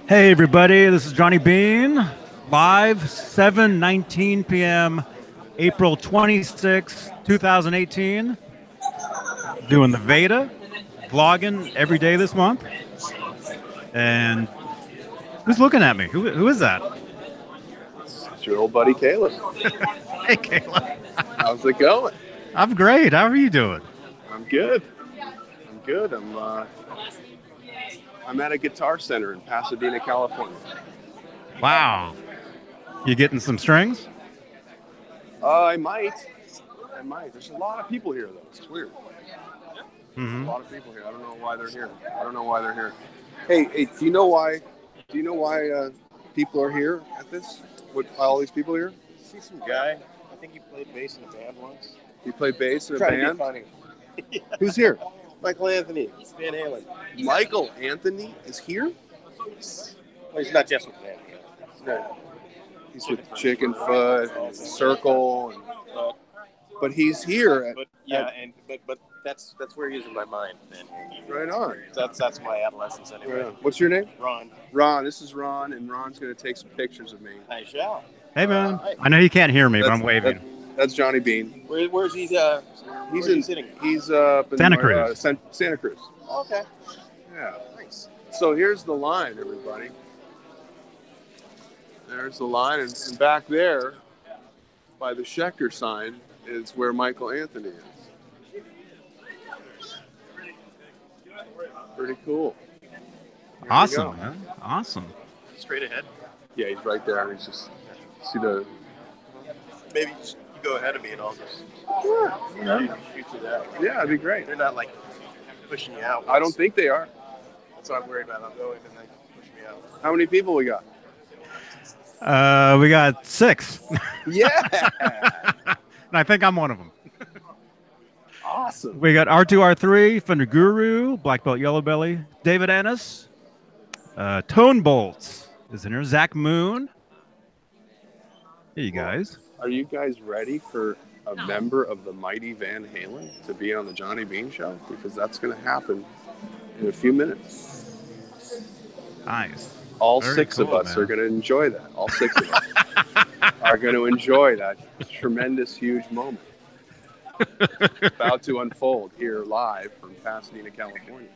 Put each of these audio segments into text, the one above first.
Hey everybody, this is Johnny Beane, live 7:19 p.m. April 26, 2018, doing the VEDA, vlogging every day this month. And who's looking at me? Who is that? It's your old buddy Caleb. Hey Caleb. How's it going? I'm great. How are you doing? I'm good. I'm good. I'm at a guitar center in Pasadena, California. Wow. You getting some strings? I might. There's a lot of people here, though. It's weird. Mm-hmm. A lot of people here. I don't know why they're here. Hey, do you know why people are here at this? Why all these people here? See some guy. I think he played bass in a band once. You play bass in a Trying band? to be funny. Yeah. Who's here? Michael Anthony, Van Halen. Michael Anthony is here? Well, he's not just with Van Halen. He's with Chickenfoot and Circle, but he's here. But that's where he is in my mind. Then Right on. That's my adolescence anyway. Right. What's your name? Ron. Ron. This is Ron, and Ron's going to take some pictures of me. I shall. Hey man. I know you can't hear me, but I'm waving. That's Johnny Beane. Where's he? He's sitting. He's up in Santa Cruz. Santa Cruz. Okay. Yeah. Nice. So here's the line, everybody. There's the line, and back there, by the Schechter sign, is where Michael Anthony is. Pretty cool. Here Awesome, man. Awesome. Straight ahead. Yeah, he's right there. He's just see the. Maybe just you go ahead of me and I'll just shoot you that. Yeah, it'd be great. They're not like pushing you out. I don't think they are. That's what I'm worried about. I'll go in and they push me out. How many people we got? We got 6. Yeah. And I think I'm one of them. Awesome. We got R2R3, Fender Guru, Black Belt Yellow Belly, David Ennis, Tone Bolts is in here, Zach Moon. Hey, you guys. Are you guys ready for a member of the mighty Van Halen to be on the Johnny Beane Show? Because that's going to happen in a few minutes. Nice. All Very 6 cool, of us man. are going to enjoy that. All 6 of us are going to enjoy that tremendous, huge moment about to unfold here live from Pasadena, California.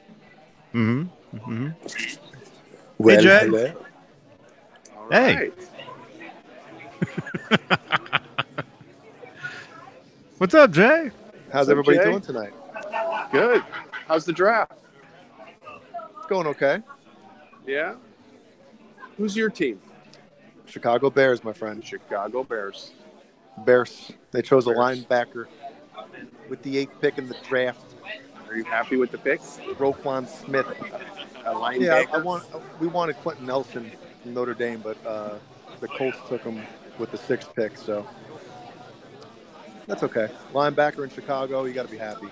Mm-hmm. Mm-hmm. Well, Hey, Jay. hello. All Hey. right. What's up, Jay? How's What's up, everybody Jay? doing tonight? Good. How's the draft? It's going okay. Yeah? Who's your team? Chicago Bears, my friend. Chicago Bears. Bears. They chose a Bears. linebacker with the 8th pick in the draft. Are you happy with the pick? Roquan Smith. A linebacker? Yeah, we wanted Quentin Nelson from Notre Dame, but the Colts took him with the 6th pick, so that's okay. Linebacker in Chicago, you got to be happy.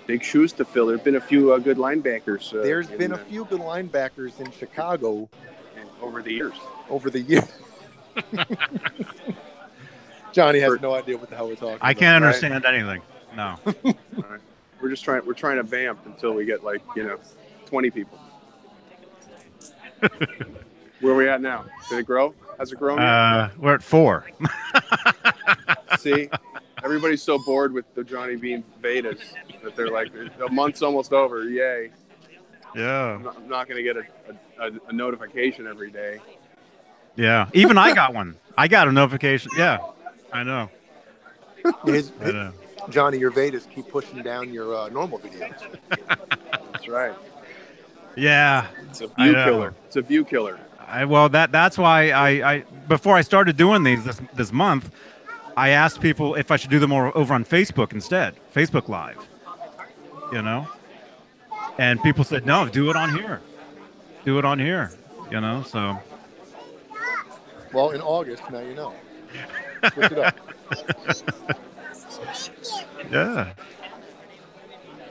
Big shoes to fill. There have been a few good linebackers. There's been a few good linebackers in Chicago over the years. over the years. Johnny has no idea what the hell we're talking about. I can't understand anything. No. All right. We're trying to vamp until we get 20 people. Where are we at now? Did it grow? Has it grown yet? We're at 4. See, everybody's so bored with the Johnny Beane Vedas that they're like, the month's almost over. Yay! Yeah. I'm not going to get a notification every day. Yeah. Even I got one. I got a notification. Yeah. I know. I know. Johnny, your Vedas keep pushing down your normal videos. That's right. Yeah. It's a view killer. It's a view killer. That's why I before I started doing these this month, I asked people if I should do them over on Facebook instead, Facebook Live. And people said no, do it on here. Do it on here. So. Well, in August, now you know. Switch it up. Yeah.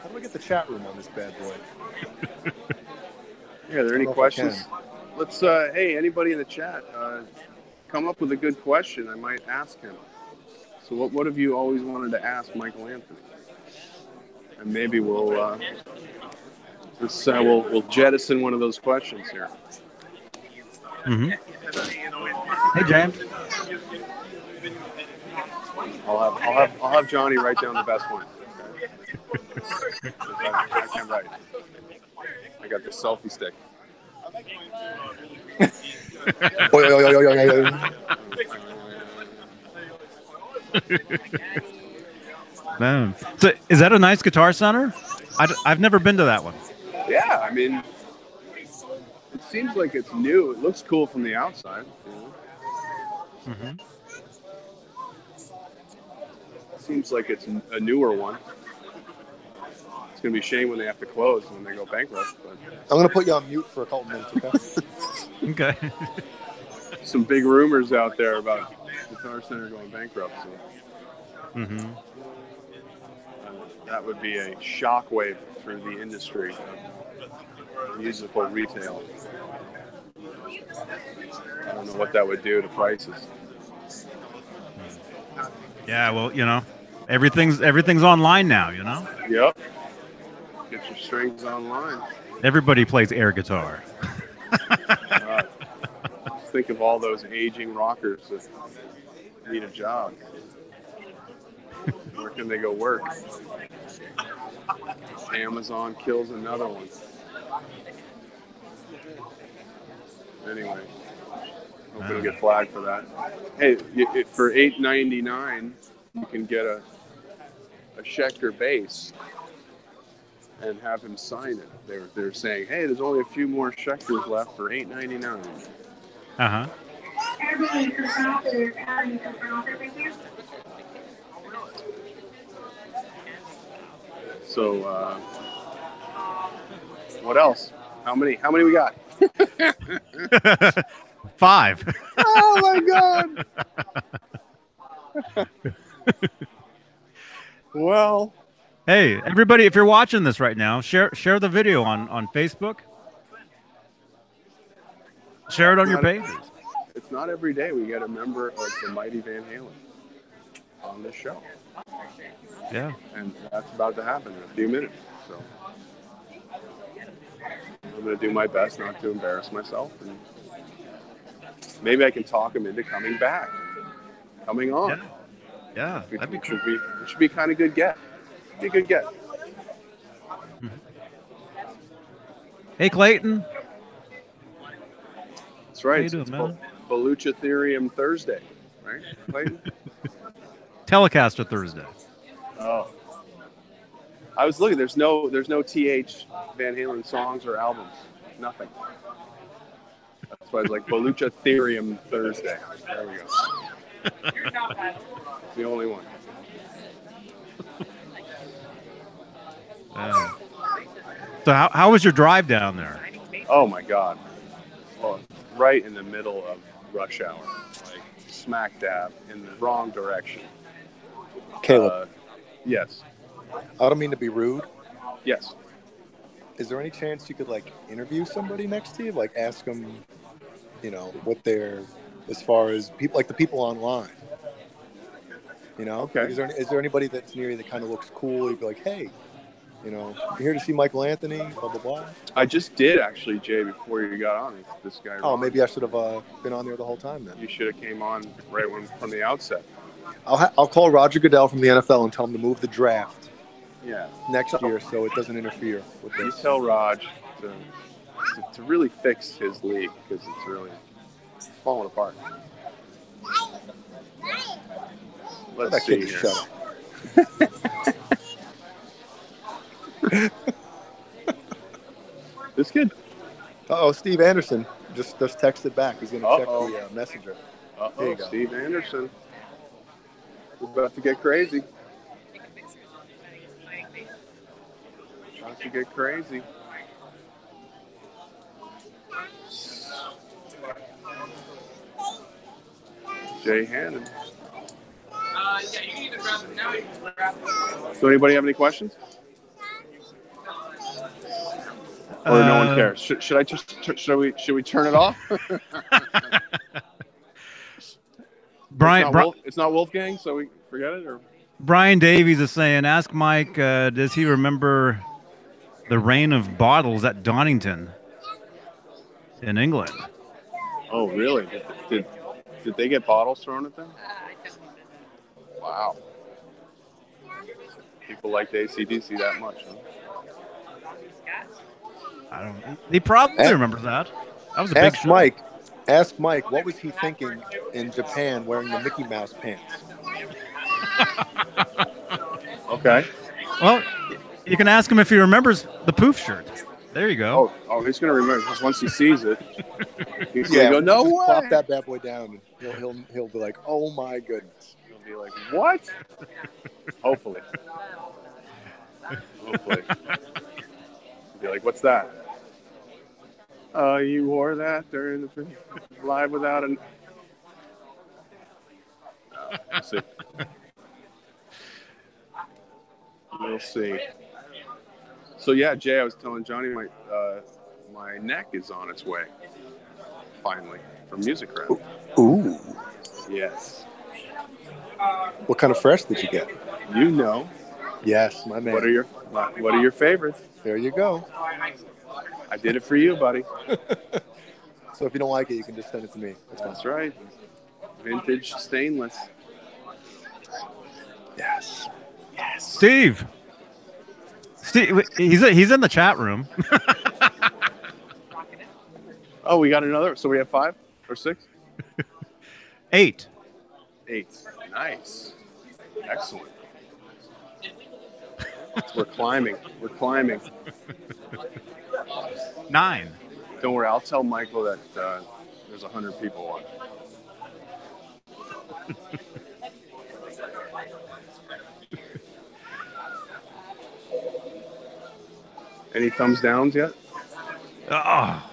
How do I get the chat room on this bad boy? Yeah, are there any questions? Let's, hey, anybody in the chat, come up with a good question. I might ask him. So what have you always wanted to ask Michael Anthony? And maybe we'll We'll jettison one of those questions here. Mm-hmm. Hey, James. I'll have Johnny write down the best one. Okay. I can't write. I got the selfie stick. Man. So, is that a nice guitar center? I've never been to that one. Yeah, I mean, it seems like it's new. It looks cool from the outside. You know? Mm-hmm. Seems like it's a newer one. It's gonna be a shame when they have to close when they go bankrupt. But I'm gonna put you on mute for a couple minutes, okay? Okay. Some big rumors out there about Guitar Center going bankrupt. So. Mm-hmm. That would be a shockwave through the industry of musical retail. I don't know what that would do to prices. Yeah, well, you know, everything's online now, you know? Yep. Get your strings online. Everybody plays air guitar. Think of all those aging rockers that need a job. Where can they go work? Amazon kills another one. Anyway, hope it'll get flagged for that. Hey, for $8.99, you can get a Schecter bass and have him sign it. They're saying, hey, there's only a few more Schecters left for $8.99. Uh-huh. So, what else? How many we got? 5. Oh my God! Well, hey, everybody, if you're watching this right now, share the video on Facebook. Share it on your pages. It's not every day we get a member of the mighty Van Halen on this show. Yeah. And that's about to happen in a few minutes. So I'm going to do my best not to embarrass myself. And maybe I can talk him into coming back, coming on. Yeah. That'd be cool. It should be kind of good get. Be a good get. Hey, Clayton. That's right. How you doing, man? Beluchatherium Thursday, right, Clayton? Telecaster Thursday. Oh. I was looking. There's no TH Van Halen songs or albums. Nothing. That's why it's like Beluchatherium Thursday. There we go. It's the only one. So how was your drive down there? Oh my God. Well, right in the middle of rush hour, like smack dab in the wrong direction. Caleb. Yes. I don't mean to be rude. Yes. Is there any chance you could like interview somebody next to you, like ask them, you know, what they're, as far as people, like the people online, you know? Okay. Is there anybody that's near you that kind of looks cool? You'd be like, hey, you know, you're here to see Michael Anthony, blah, blah, blah. I just did actually, Jay, before you got on. This guy. Oh, Ron. Maybe I should have been on there the whole time then. You should have came on right from the outset. I'll call Roger Goodell from the NFL and tell him to move the draft Yeah. next year so it doesn't interfere with You this. tell Raj to really fix his league because it's really falling apart. Let's That see kid here. shut up. This kid. Uh-oh, Steve Anderson just texted back. He's going to check the messenger. There you go. Steve Anderson. We're about to get crazy. About to get crazy. Jay Hannon. Yeah, you can either grab them now or you can grab them. So anybody have any questions? Or no one cares? Should we turn it off? Brian, it's not Wolfgang, so we forget it. Or Brian Davies is saying, ask Mike, does he remember the reign of bottles at Donington in England. Oh, really? Did they get bottles thrown at them? Wow. People liked AC/DC that much, huh? I don't. He probably remembers that. That was a big Ask show. Mike. Ask Mike, what was he thinking in Japan wearing the Mickey Mouse pants? Okay. Well, you can ask him if he remembers the poof shirt. There you go. Oh, he's gonna remember because once he sees it, he's gonna go, no way. Plop that bad boy down, and he'll be like, oh my goodness. He'll be like, what? Hopefully. He'll be like, what's that? You wore that during the live without an. We'll see. We'll see. So yeah, Jay, I was telling Johnny my neck is on its way. Finally, from Music Round. Ooh. Yes. What kind of fresh did you get? You know. Yes, my man. What are your favorites? There you go. I did it for you, buddy. So if you don't like it, you can just send it to me. That's right. Vintage stainless. Yes. Steve, he's in the chat room. Oh, we got another. So we have 5 or 6? 8. 8. Nice. Excellent. We're climbing. 9. Don't worry. I'll tell Michael that there's 100 people on. Any thumbs downs yet? Oh,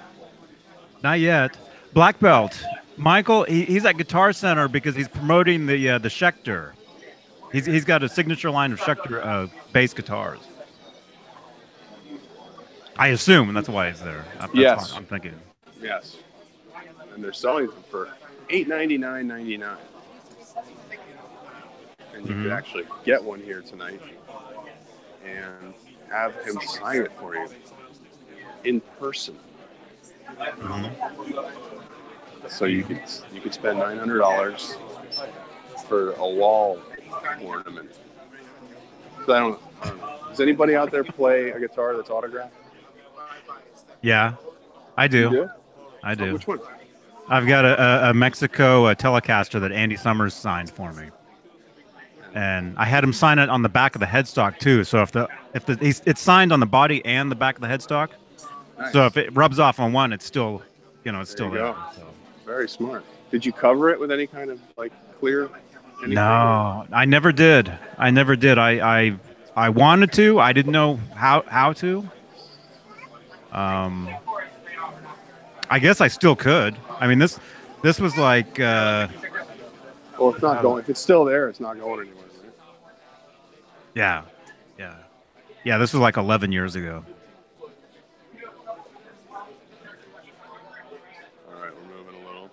not yet. Black belt. Michael, he's at Guitar Center because he's promoting the Schecter. He's got a signature line of Schecter bass guitars. I assume, and that's why he's there. Yes. I'm thinking. Yes. And they're selling them for $899.99. And you could actually get one here tonight and have him sign it for you in person. So you could spend $900 for a wall ornament. So I don't know. Does anybody out there play a guitar that's autographed? Yeah, I do. You do? I do. Oh, which one? I've got a Mexico Telecaster that Andy Summers signed for me, and I had him sign it on the back of the headstock too. So it's signed on the body and the back of the headstock. Nice. So if it rubs off on one, it's still, it's still there. So. Very smart. Did you cover it with any kind of like clear? Anything? No, I never did. I wanted to. I didn't know how to. I guess I still could. I mean, this was like. Well, it's not going. If it's still there, it's not going anywhere. Right? Yeah. This was like 11 years ago. All right, we're moving a little.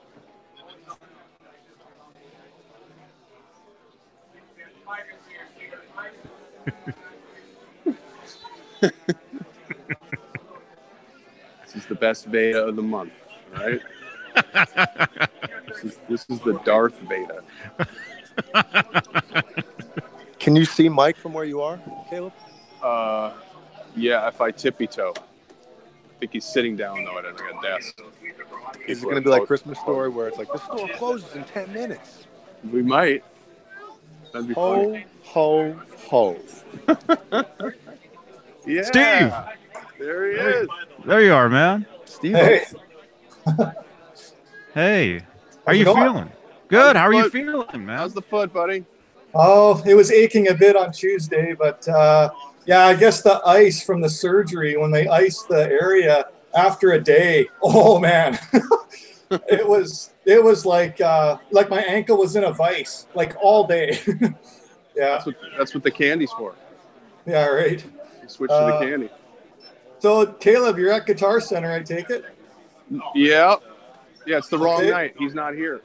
This is the best VEDA of the month, right? This is the Darth VEDA. Can you see Mike from where you are, Caleb? Yeah, if I tippy toe. I think he's sitting down though at a desk. Is it going to be like Christmas Story where it's like, the store closes in 10 minutes? We might. That'd be funny. Ho, ho. Yeah. Steve! There he is. There you are, man. Steve. Hey. Hey. How you going? feeling? Good. How are you foot? feeling, man? How's the foot, buddy? Oh, it was aching a bit on Tuesday, but yeah, I guess the ice from the surgery, when they iced the area after a day, oh man, it was like my ankle was in a vice, like all day. Yeah. That's what the candy's for. Yeah, right. You switch to the candy. So Caleb, you're at Guitar Center, I take it? Yeah. Yeah, it's the wrong Okay. night. He's not here.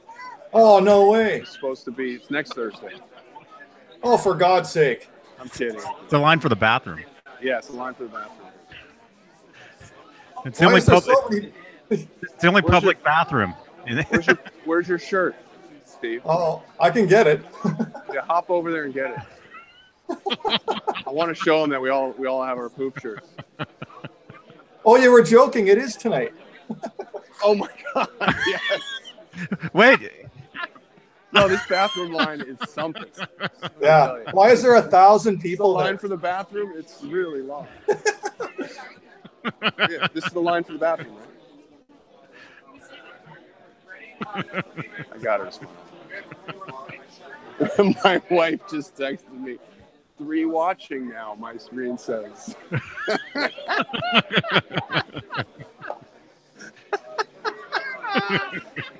Oh, no way. It's supposed to be. It's next Thursday. Oh, for God's sake. I'm kidding. It's a line for the bathroom. Yeah, it's the line for the bathroom. It's the Why only is there public. so many? It's the only public bathroom. Where's your shirt, Steve? Oh, I can get it. Yeah, hop over there and get it. I want to show them that we all have our poop shirts. Oh, you were joking. It is tonight. Oh my God! Yes. Wait. No, this bathroom line is something. Yeah. Why is there 1,000 people The line there? for the bathroom, it's really long. Yeah, this is the line for the bathroom, right? I got her. My wife just texted me, 3 watching now, my screen says.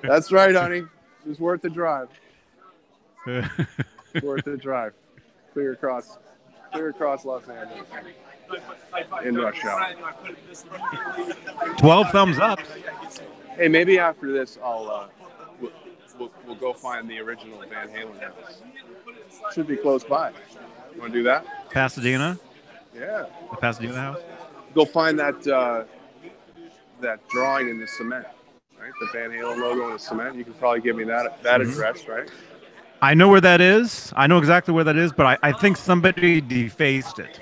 That's right, honey. It's worth the drive. It's worth the drive. Clear across Los Angeles in rush hour. 12 thumbs up. Hey, maybe after this, we'll go find the original Van Halen house. Should be close by. You want to do that? Pasadena. Yeah. The Pasadena house. Go find that drawing in the cement, right? The Van Halen logo in the cement. You can probably give me that address, right? I know where that is. I know exactly where that is, but I think somebody defaced it.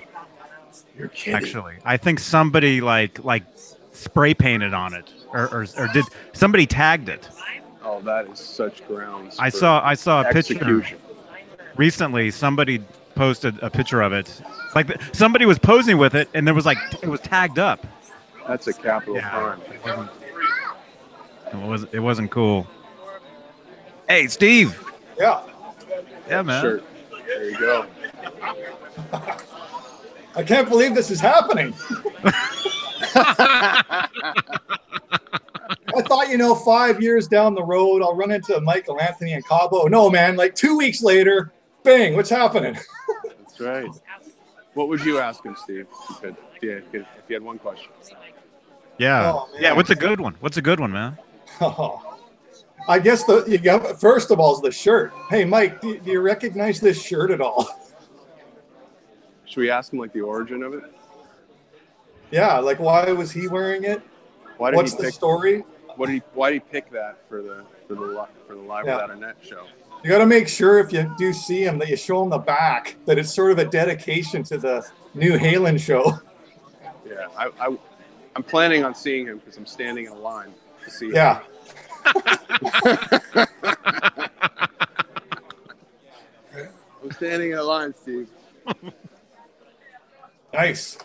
You're kidding. Actually, I think somebody like spray painted on it, or did somebody tagged it? Oh, that is such grounds. I saw a picture execution. recently. Somebody posted a picture of it. Like somebody was posing with it, and there was it was tagged up. That's a capital crime. It wasn't cool. Hey, Steve. Yeah. Yeah, man. Shirt. There you go. I can't believe this is happening. I thought, 5 years down the road, I'll run into Michael Anthony and Cabo. No, man, 2 weeks later, bang, what's happening? That's right. What would you ask him, Steve, if you had one question? Yeah. Oh, yeah. What's a good one? Man? Oh, I guess first of all is the shirt. Hey, Mike, do you recognize this shirt at all? Should we ask him the origin of it? Yeah, why was he wearing it? What's the story? Why did he pick that for the Live Without a Net show? You got to make sure if you do see him that you show him the back, that it's sort of a dedication to the new Halen show. Yeah, I'm planning on seeing him because I'm standing in a line to see him. Yeah. I'm standing in a line, Steve. Nice.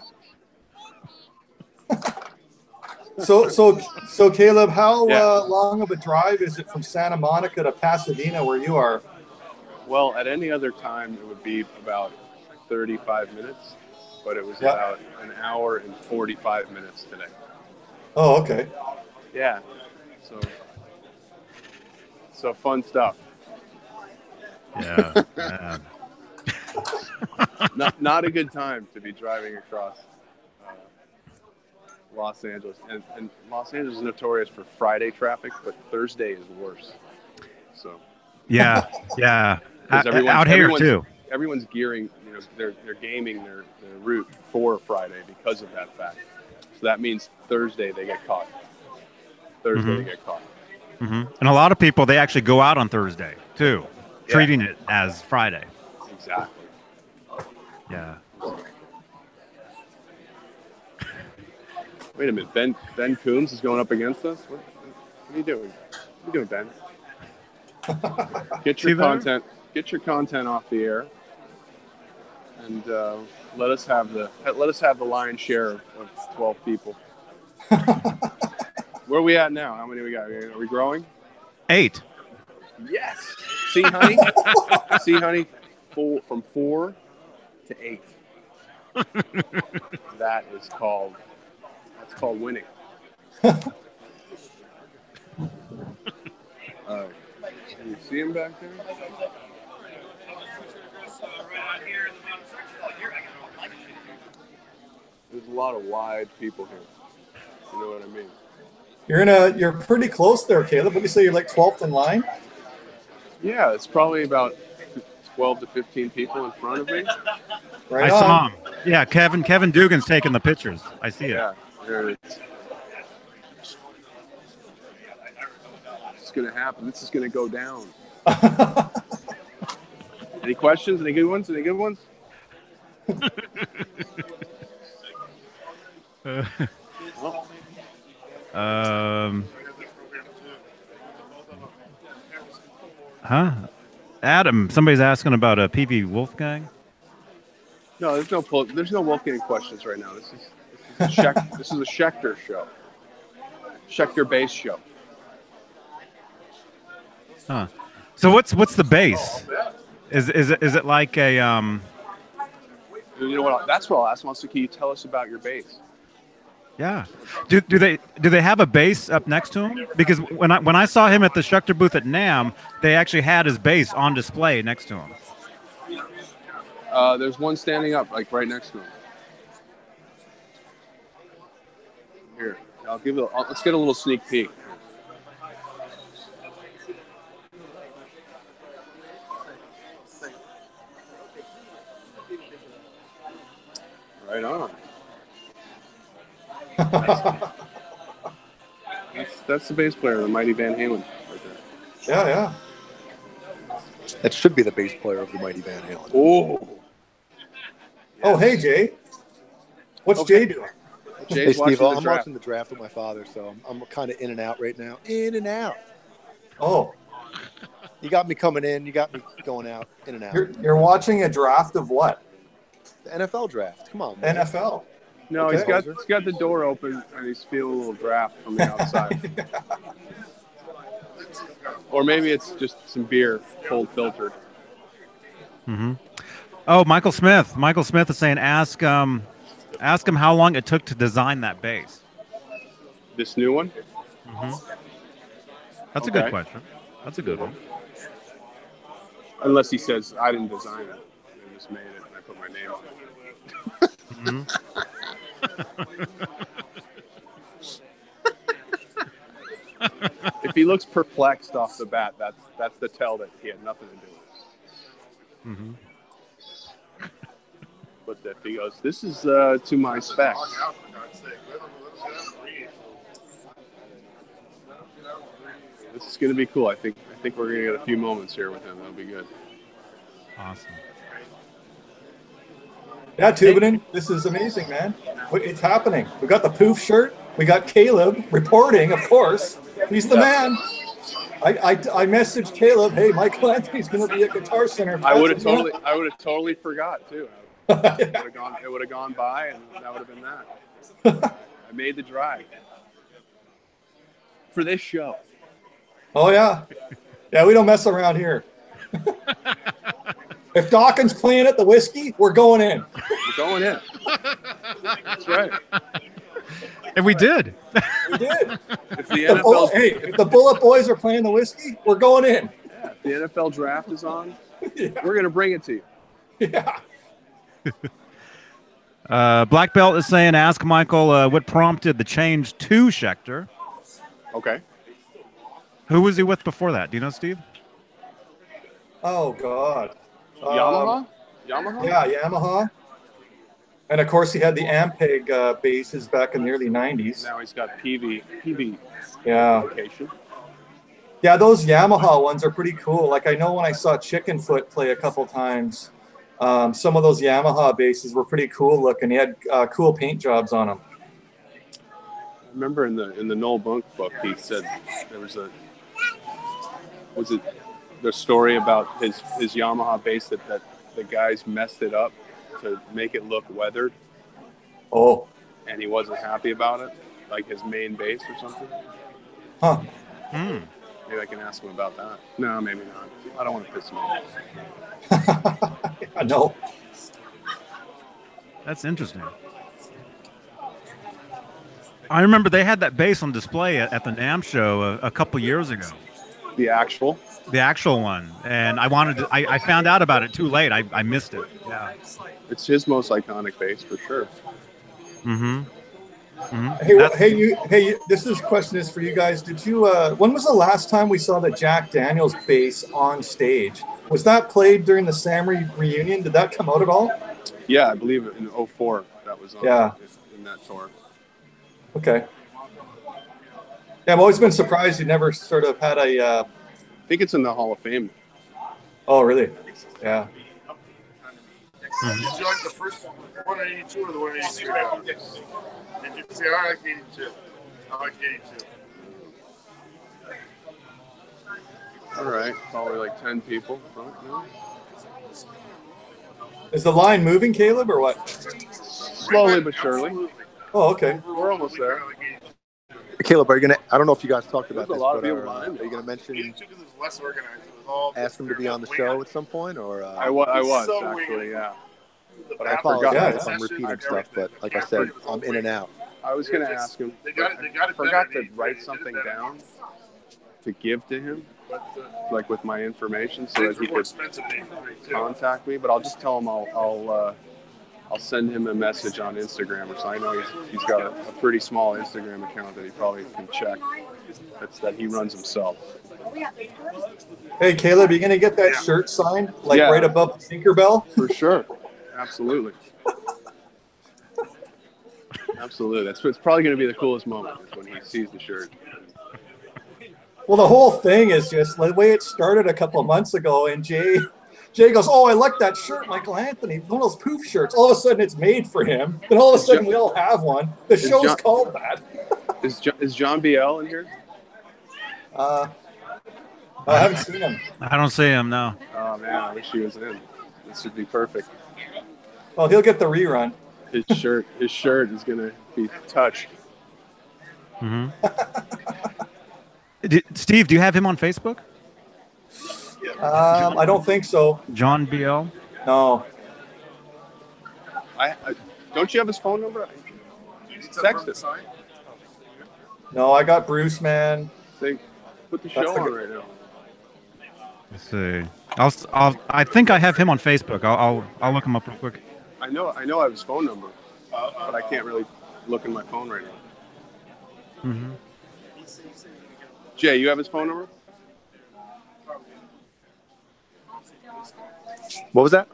So Caleb, how long of a drive is it from Santa Monica to Pasadena, where you are? Well, at any other time, it would be about 35 minutes, but it was about an hour and 45 minutes today. Oh, okay. Yeah. So fun stuff. Yeah. Man. Not a good time to be driving across Los Angeles. And Los Angeles is notorious for Friday traffic, but Thursday is worse. So. Yeah. Out here too. Everyone's gearing. They're gaming their route for Friday because of that fact. So that means Thursday they get caught. They get caught. Mm-hmm. And a lot of people, they actually go out on Thursday too, treating it as Friday. Exactly. Yeah. Wait a minute, Ben Coombs is going up against us. What are you doing? What are you doing, Ben? Get your content off the air, and let us have the lion's share of 12 people. Where are we at now? How many we got? Are we growing? 8. Yes. See, honey. From 4 to 8. That's called winning. Can you see him back there? There's a lot of wide people here. You know what I mean? You're pretty close there, Caleb. What do you say? You're 12th in line? Yeah, it's probably about 12 to 15 people in front of me. I saw him. Yeah, Kevin Dugan's taking the pictures. I see it. Yeah, there it is. going to happen. This is going to go down. Any questions? Any good ones? Any good ones? Adam, somebody's asking about a PV Wolfgang. No, there's no Wolfgang questions right now. This is a Schecter show. Schecter bass show. Huh. So what's the bass? Is it like a You know what? That's what I'll ask. Can you tell us about your bass? Yeah. Do they have a bass up next to him? Because when I saw him at the Schecter booth at NAMM, they actually had his bass on display next to him. There's one standing up, like right next to him. Here, let's get a little sneak peek. Right on. That's the bass player of the Mighty Van Halen right there. Yeah. That should be the bass player of the Mighty Van Halen. Oh. Oh, hey, Jay. What's Jay doing? Jay's Hey, Steve, I'm draft. watching the draft with my father, so I'm kind of in and out right now. In and out. Oh. You got me coming in. You got me going out, in and out. You're watching a draft of what? The NFL draft. Come on, man. NFL. No, Okay. he's got the door open and he's feeling a little draft from the outside. Or maybe it's just some beer, cold filtered. Mm-hmm. Oh, Michael Smith. Michael Smith is saying, ask him how long it took to design that bass. This new one? Mm-hmm. That's a good question. That's a good one. Unless he says, I didn't design it. I just made it and I put my name on it. If he looks perplexed off the bat, that's the tell that he had nothing to do with it. Mm-hmm. But if he goes, this is to my specs. This is going to be cool. I think we're going to get a few moments here with him. That'll be good. Awesome. Yeah, Tubinen, this is amazing, man. It's happening. We got the poof shirt. We got Caleb reporting, of course. He's the man. I messaged Caleb, hey, Michael Anthony's going to be at Guitar Center. I would have totally forgot too. It would have gone by, and that would have been that. I made the drive for this show. Oh yeah, we don't mess around here. If Dawkins playing at the Whiskey, we're going in. We're going in. That's right. And we did. We did. If the NFL, if the Bullet Boys are playing the Whiskey, we're going in. Yeah, if the NFL draft is on, we're going to bring it to you. Yeah. Black Belt is saying, ask Michael what prompted the change to Schecter. Okay. Who was he with before that? Do you know, Steve? Oh, God. Yamaha? Yeah, Yamaha. And, of course, he had the Ampeg basses back in the early 90s. Now he's got PV Yeah. location. Yeah, those Yamaha ones are pretty cool. Like, I know when I saw Chickenfoot play a couple times, some of those Yamaha basses were pretty cool looking. He had cool paint jobs on them. I remember in the Noel Bunk book, he said there was the story about his Yamaha bass that the guys messed it up to make it look weathered. Oh. And he wasn't happy about it, like his main bass or something. Huh. Maybe I can ask him about that. No, maybe not. I don't want to piss him off. I know. That's interesting. I remember they had that bass on display at the NAMM show a couple years ago. The actual one, and I found out about it too late. I missed it. Yeah, it's his most iconic bass for sure. Mm-hmm. Mm-hmm. Hey, this question is for you guys. Did you? When was the last time we saw the Jack Daniels bass on stage? Was that played during the Sam reunion? Did that come out at all? Yeah, I believe in 2004 that was on. Yeah. In that tour. Okay. Yeah, I've always been surprised you never sort of had a. I think it's in the Hall of Fame. Oh, really? Yeah. Did you like the first 182 or the 183? Did you say I like 82? I like 82. All right, probably like 10 people. Right, Is the line moving, Caleb, or what? slowly but surely. Oh, okay. We're almost there. Caleb, are you gonna? I don't know if you guys talked about There's this, a lot of but people are behind me. you gonna mention? Less organized. Ask them to be on the show at some point, or I was actually, yeah. But I apologize forgot. if I'm repeating stuff, but like I said, I'm in and out. I was going to ask him. I forgot to write something down to give to him, like with my information, so that he could contact me. But I'll just tell him I'll send him a message on Instagram, or so I know he's got a pretty small Instagram account that he probably can check. That he runs himself. Hey, Caleb, you gonna get that shirt signed, like right above the Tinkerbell? For sure. Absolutely. Absolutely. It's probably going to be the coolest moment when he sees the shirt. Well, the whole thing is just the way it started a couple of months ago, and Jay goes, "Oh, I like that shirt, Michael Anthony, one of those poof shirts." All of a sudden, it's made for him. Then all of a sudden, we all have one. The show's called that. Is John BL in here? I haven't seen him. I don't see him, no. Oh, man, I wish he was in. This would be perfect. Well, he'll get the rerun. His shirt is going to be touched. Mm-hmm. Steve, do you have him on Facebook? I don't think so. John BL? No. I don't you have his phone number? Text it. No, I got Bruce, man. Put the show on right now. Let's see. I think I have him on Facebook. I'll look him up real quick. I know I have his phone number, but I can't really look in my phone right now. Mm-hmm. Jay, you have his phone number? What was that?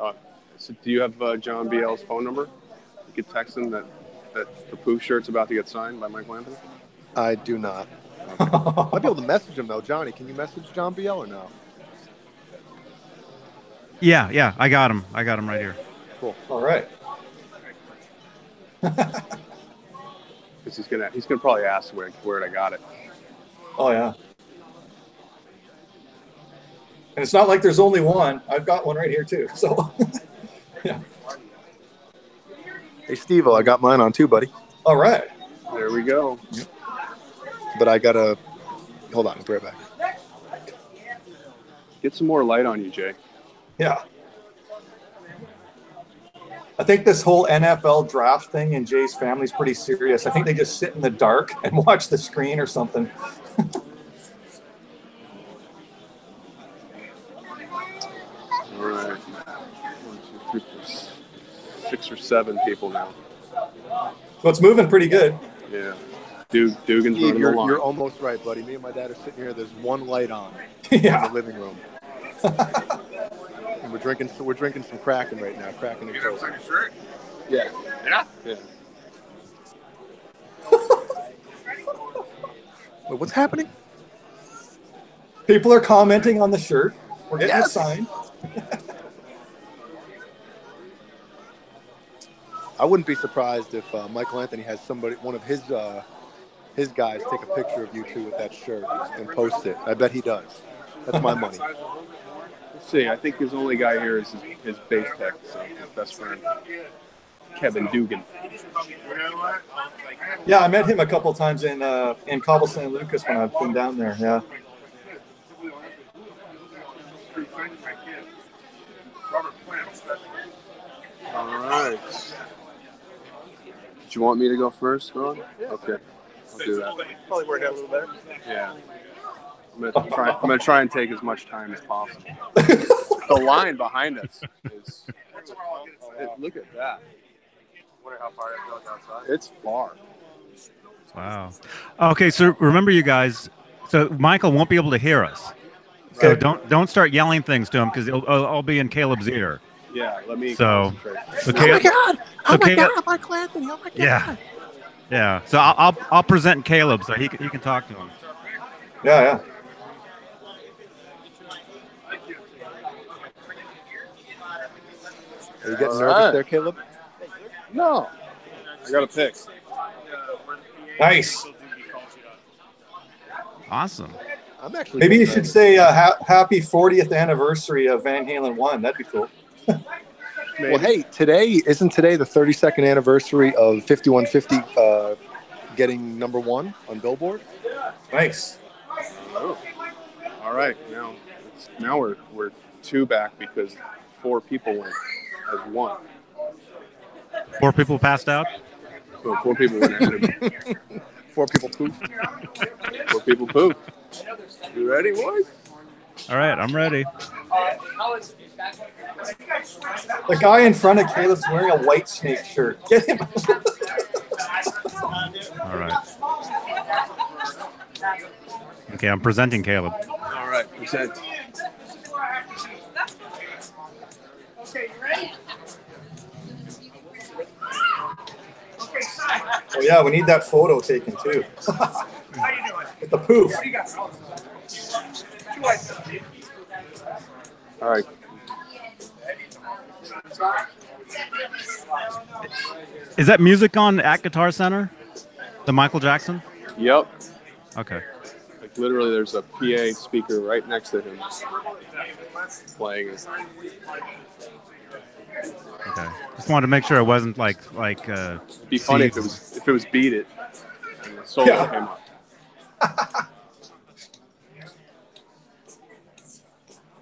So do you have John BL's phone number? You could text him that the poof shirt's about to get signed by Michael Anthony? I do not. I'll be able to message him though. Johnny, can you message John BL or no? Yeah, I got him. I got him right here. Cool. All right. Because he's gonna probably ask where I got it. Oh yeah. And it's not like there's only one. I've got one right here too. So. Yeah. Hey, Steve-O, I got mine on too, buddy. All right. There we go. Yep. But I gotta hold on. I'll be right back. Get some more light on you, Jay. Yeah. I think this whole NFL draft thing in Jay's family is pretty serious. I think they just sit in the dark and watch the screen or something. All right. 1, 2, 3, 4, 6 or 7 people now. So it's moving pretty good. Yeah. Dugan's Steve, running the line. you're almost right, buddy. Me and my dad are sitting here. There's one light on Yeah. in the living room. And we're drinking some Kraken right now. Kraken and Coke. Yeah. Yeah. Wait, what's happening? People are commenting on the shirt. We're getting a sign. I wouldn't be surprised if Michael Anthony has one of his guys take a picture of you two with that shirt and post it. I bet he does. That's my money. Let's see. I think his only guy here is his bass tech, so his best friend, Kevin Dugan. Yeah, I met him a couple times in Cobble San Lucas when I've been down there. Yeah. All right. Do you want me to go first, Ron? Okay. I'll do that. Probably work out a little better. Yeah. I'm gonna try and take as much time as possible. The line behind us is. Look at that. Wonder how far it goes outside. It's far. Wow. Okay, so remember, you guys. So Michael won't be able to hear us. So don't start yelling things to him because I'll be in Caleb's ear. Yeah. Let me. So. Concentrate. Okay. Oh my God! Okay. God! Michael Anthony! Oh my God! Yeah. Yeah. So I'll present Caleb so he can talk to him. Yeah. Are you getting nervous there, Caleb? No. I got a pick. Nice. Awesome. I'm actually. Maybe you should say happy 40th anniversary of Van Halen 1. That'd be cool. Well, hey, isn't today the 32nd anniversary of 5150 getting #1 on Billboard? Nice. Oh. All right. Now we're 2 back because 4 people went as 1. 4 people passed out. So 4 people went ahead of me. 4 people pooped. 4 people pooped. You ready, boys? All right, I'm ready. The guy in front of Caleb's wearing a White Snake shirt. Get him. All right. Okay, I'm presenting Caleb. All right, present. Okay, you ready? Oh yeah, we need that photo taken too. How you doing? With the poof. What do you got? 2 ice. All right. Is that music on at Guitar Center? The Michael Jackson? Yep. Okay. Like literally, there's a PA speaker right next to him playing it. Okay. Just wanted to make sure it wasn't like It'd be funny if it was Beat It and the solo came up.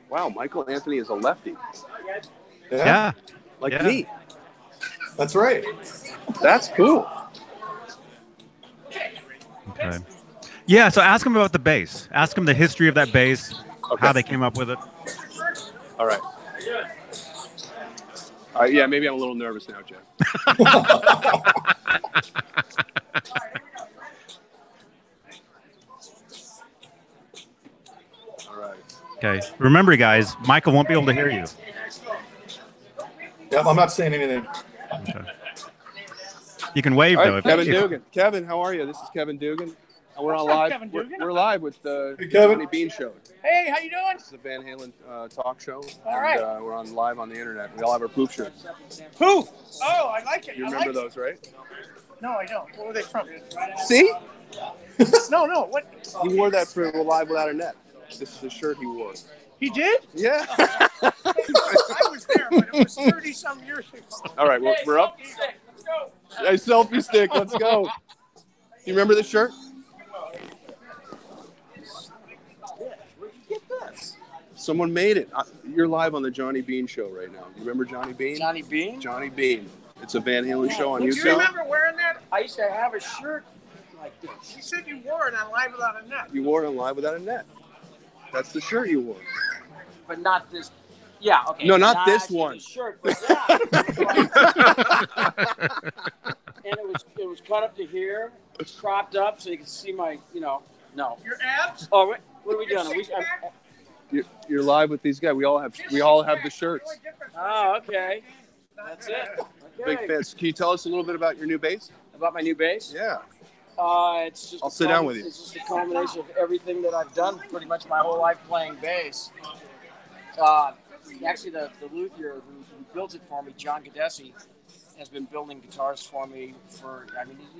Wow, Michael Anthony is a lefty. Yeah. Like Yeah. me. That's right. That's cool. Okay. Yeah, so ask him about the bass. Ask him the history of that bass, Okay. how they came up with it. All right. Yeah, maybe I'm a little nervous now, Jeff. All right. Okay. Remember, guys, Michael won't be able to hear you. Yep, I'm not saying anything. Okay. You can wave, All though. right, Kevin Dugan. Kevin, how are you? This is Kevin Dugan. And we're on live. Kevin Dugan? We're live with the Hey, Kevin. Johnny Beane Show. Hey, how you doing? This is a Van Halen talk show. All right. And, we're on live on the internet. We all have our poop shirts. Who? Oh, I like it. You I remember like those, right? It. No, I don't. What were they from? See? No. What? He wore that for Live Without a Net. This is the shirt he wore. He did? Yeah. I was there, but it was 30-some years ago. All right, we're up. Let's go. Hey, selfie stick. Let's go. You remember this shirt? Where'd you get this? Someone made it. You're live on the Johnny Beane Show right now. You remember Johnny Beane? Johnny Beane? Johnny Beane. It's a Van Halen show on Do YouTube. you remember wearing that? I used to have a shirt like this. She said you wore it on Live Without a Net. You wore it on Live Without a Net. That's the shirt you wore. But not this. Yeah, okay. No, not this one. This shirt, but yeah. And it was cut up to here. It was cropped up so you can see my, no. Your abs? Oh, wait, what are we doing? You're live with these guys. We all have the shirts. Oh, okay. That's it. Okay. Big fans. Can you tell us a little bit about your new bass? About my new bass? Yeah. It's just I'll sit down with you. It's just a combination of everything that I've done pretty much my whole life playing bass. Actually, the luthier who built it for me, John Gadesi, has been building guitars for me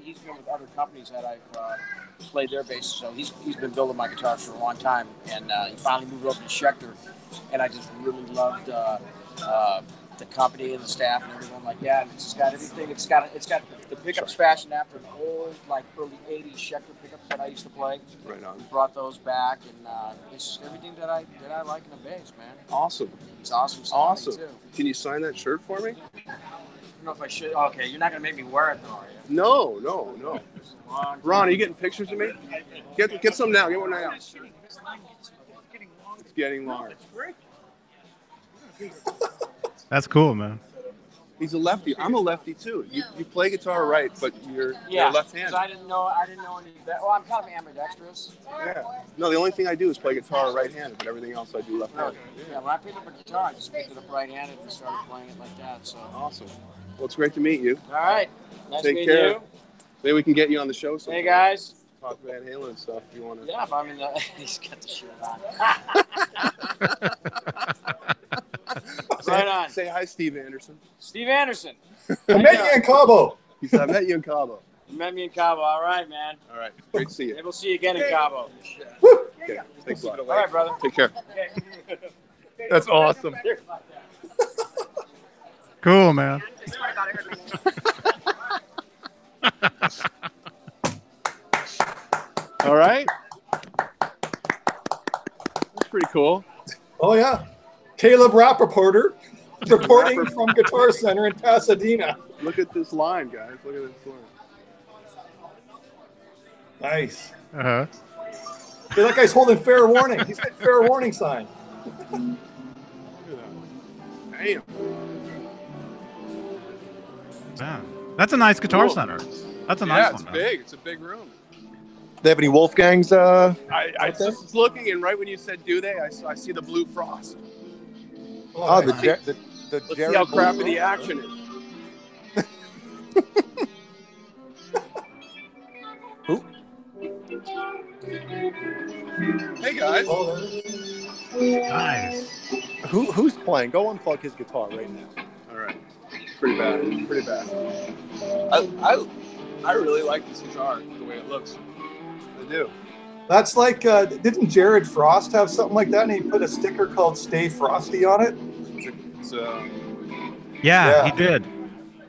he's been with other companies that I've played their basses, so he's been building my guitars for a long time, and he finally moved over to Schecter, and I just really loved the company and the staff and everyone like that. And it's just got everything. It's got the pickups fashioned after the old early '80s Schecter pickups that I used to play. Right on. We brought those back, and it's just everything that I like in a bass, man. Awesome. It's awesome. Awesome. Too. Can you sign that shirt for me? I don't know if I should. Okay, you're not gonna make me wear it though, are you? No. Ron, are you getting pictures of me? Get some now. Get one now. It's getting longer. That's cool, man. He's a lefty. I'm a lefty too. You play guitar right, but you're left-handed. I didn't know any of that. Well, I'm kind of ambidextrous. Yeah. No, the only thing I do is play guitar right-handed, but everything else I do left-handed. Yeah, when I picked up a guitar, I just picked it up right-handed and started playing it like that. So Awesome. Well, it's great to meet you. all right, nice Take meeting care. you. Maybe we can get you on the show sometime. Hey guys. Talk Van Halen and stuff if you want to. Yeah, if I'm in the. He's got the shirt on. Right on. Say hi, Steve Anderson. Steve Anderson. I met you in Cabo. He said, I met you in Cabo. You met me in Cabo. All right, man. All right. Great to see you. Maybe we'll see you again in Cabo. Okay. Thanks a lot. All right, brother. Take care. That's awesome. Cool, man. All right. That's pretty cool. Oh, yeah. Caleb Rapoport reporting from Guitar Center in Pasadena. Look at this line, guys. Look at this line. Nice. Uh-huh. Hey, that guy's holding fair warning. He's got fair warning sign. Look at that. Damn. Yeah. That's a nice Guitar Cool. Center. That's a nice it's one. big. It's a big room. They have any Wolfgangs? I was looking, and right when you said do they, I see the blue frost. Oh, the nice. the Let's see how crappy the action is. Who? Hey guys. Oh, Nice. Who's playing? Go unplug his guitar right now. All right. It's pretty bad. Pretty bad. I really like this guitar, the way it looks. I do. that's like, didn't Jared Frost have something like that? And he put a sticker called Stay Frosty on it? It's Yeah, Yeah. he did.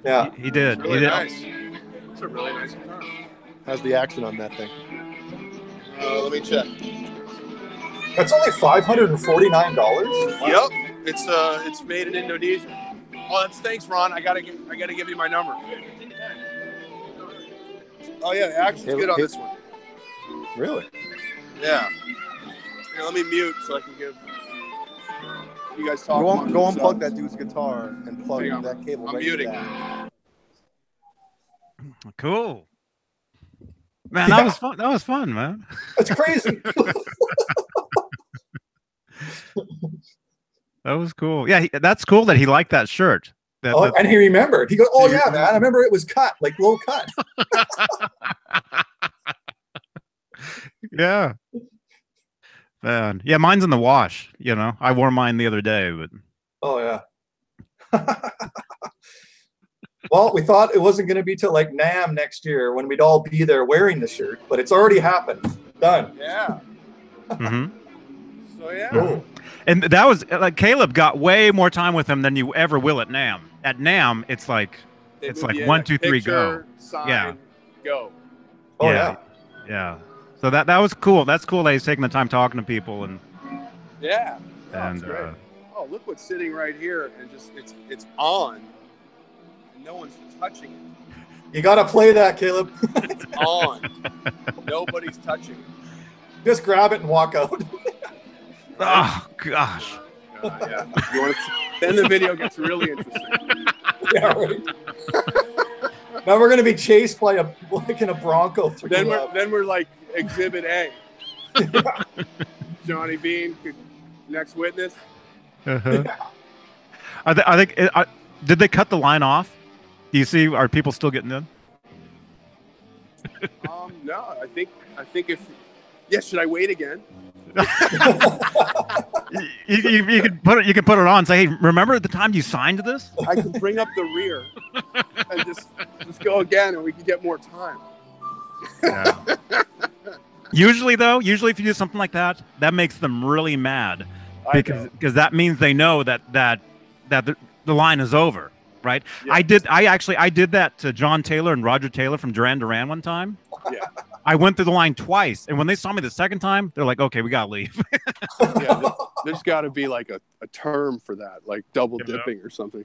Yeah. He did. really He did. nice. It's a really nice guitar. How's the action on that thing? Let me check. That's only $549? Yep. It's made in Indonesia. Oh, thanks, Ron. I gotta give you my number. Oh yeah, action's good on this one. Really? Yeah. Here, let me mute so I can give you guys talk. Go amongst unplug yourselves. that dude's guitar and plug Hang on. that cable I'm right muting. to that. Cool. Man, that was fun. That was fun, man. That's crazy. That was cool. Yeah, that's cool that he liked that shirt. That, Oh, that- and he remembered. He goes, oh, yeah, man. I remember it was cut, like low cut. yeah. Man. Yeah, mine's in the wash, you know. I wore mine the other day, but Oh, yeah. Well, we thought it wasn't going to be till like NAMM next year when we'd all be there wearing the shirt, but it's already happened. Done. Yeah. mhm. So yeah. Oh, And that was like Caleb got way more time with him than you ever will at NAMM. At NAMM, it's like They it's move like you 1, 2, 3, go. picture, sign, Yeah. Go. oh Yeah. Yeah. So that was cool. That's cool that he's taking the time talking to people and Yeah. Oh, that's and great. Oh, look what's sitting right here, and just it's on, and no one's touching it. You got to play that, Caleb. It's on. Nobody's touching it. Just grab it and walk out. oh gosh. Yeah. You want to, then the video gets really interesting. Yeah, right. Now we're going to be chased by like in a Bronco through Then we're like Exhibit A. Johnny Beane, next witness. Uh-huh. Did they cut the line off? Do you see? Are people still getting in? No, I think if should I wait again? you can put it on and say, hey, remember the time you signed this? I can bring up the rear and just go again, and we can get more time. Yeah. Usually if you do something like that, that makes them really mad because that means they know that the line is over, right? Yeah. I did that to John Taylor and Roger Taylor from Duran Duran one time. Yeah. I went through the line twice, and when they saw me the second time, they're like, "Okay, we gotta leave." Yeah, there's got to be like a term for that, like double dipping or something.